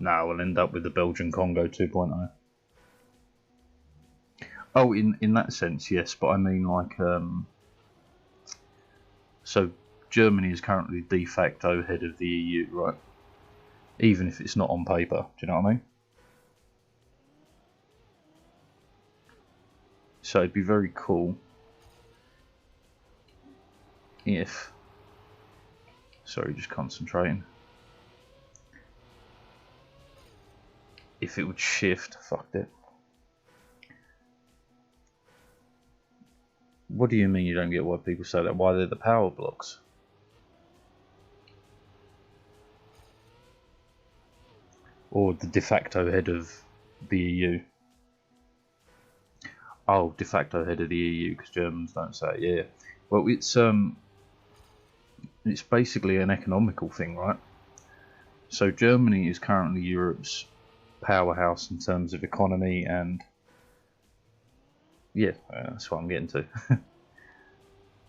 S1: No, we'll end up with the Belgian Congo 2.0. Oh, in that sense, yes, but I mean like, so Germany is currently de facto head of the EU, right? Even if it's not on paper, do you know what I mean? So it'd be very cool if, sorry, just concentrating, if it would shift, fucked it. What do you mean you don't get why people say that? Why they're the power blocks? Or the de facto head of the EU? Oh, de facto head of the EU, because Germans don't say it, yeah. Well, it's basically an economical thing, right? So Germany is currently Europe's powerhouse in terms of economy and yeah, that's what I'm getting to.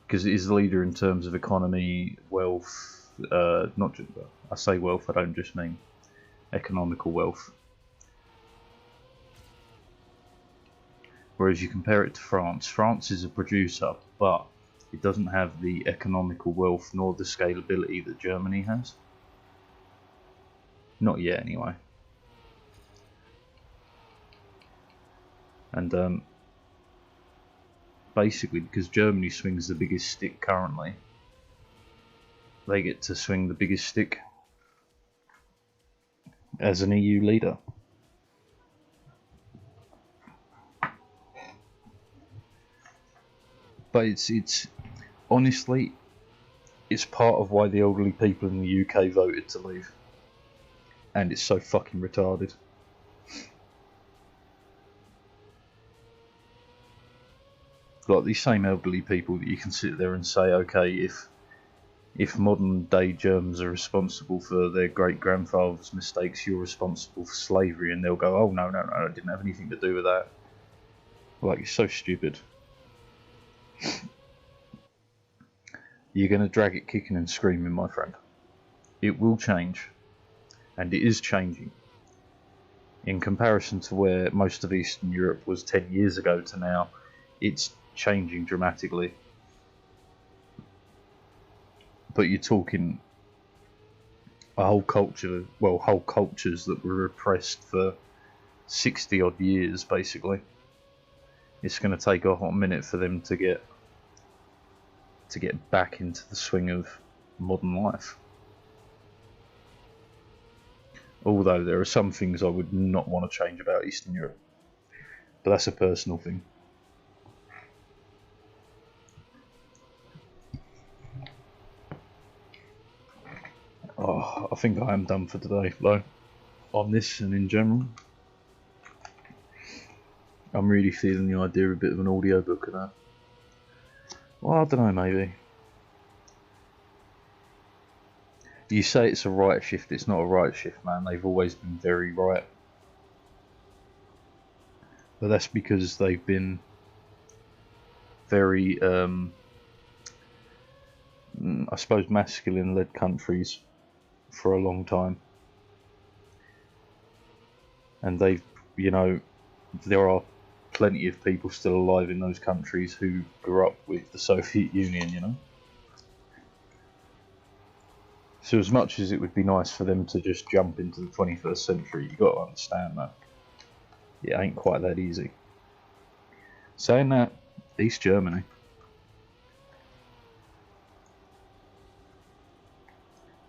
S1: Because it is the leader in terms of economy, wealth, not just, I say wealth, I don't just mean economical wealth. Whereas you compare it to France, France is a producer, but it doesn't have the economical wealth nor the scalability that Germany has. Not yet, anyway. And basically, because Germany swings the biggest stick currently, they get to swing the biggest stick as an EU leader. But it's honestly, it's part of why the elderly people in the UK voted to leave. And it's so fucking retarded. Like these same elderly people that you can sit there and say, okay, if modern day Germans are responsible for their great grandfather's mistakes, you're responsible for slavery, and they'll go, oh no, I didn't have anything to do with that. Like, it's so stupid. You're gonna drag it kicking and screaming, my friend. It will change, and it is changing. In comparison to where most of Eastern Europe was 10 years ago to now, it's changing dramatically. But you're talking a whole culture, well, whole cultures that were repressed for 60 odd years, basically. It's going to take a hot minute for them to get back into the swing of modern life. Although there are some things I would not want to change about Eastern Europe, but that's a personal thing. Oh, I think I am done for today, though. On this and in general, I'm really feeling the idea of a bit of an audiobook of that. Well, I don't know, maybe. You say it's a right shift, it's not a right shift, man. They've always been very right. But that's because they've been very, I suppose, masculine-led countries for a long time. And they've, you know, there are plenty of people still alive in those countries who grew up with the Soviet Union, you know. So as much as it would be nice for them to just jump into the 21st century, you got to understand that it ain't quite that easy. Saying that, East Germany.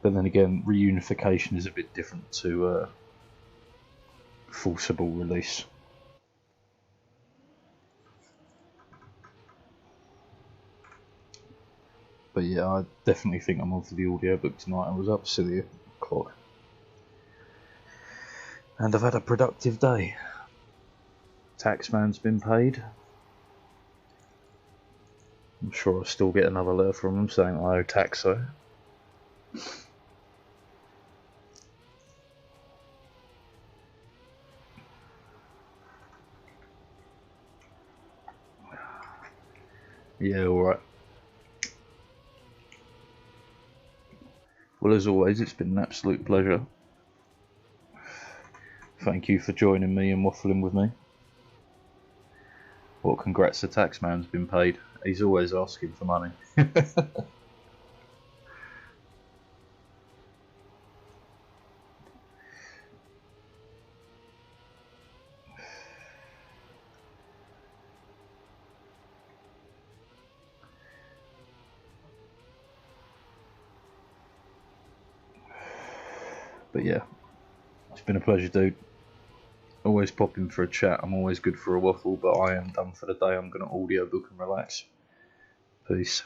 S1: But then again, reunification is a bit different to forcible release. But yeah, I definitely think I'm on for the audiobook tonight. I was up silly o'clock. And I've had a productive day. Taxman's been paid. I'm sure I'll still get another letter from them saying I owe tax though. Yeah, alright. Well, as always, it's been an absolute pleasure. Thank you for joining me and waffling with me. Well, congrats, the taxman's been paid. He's always asking for money. But yeah, it's been a pleasure, dude. Always pop in for a chat. I'm always good for a waffle, but I am done for the day. I'm going to audiobook and relax. Peace.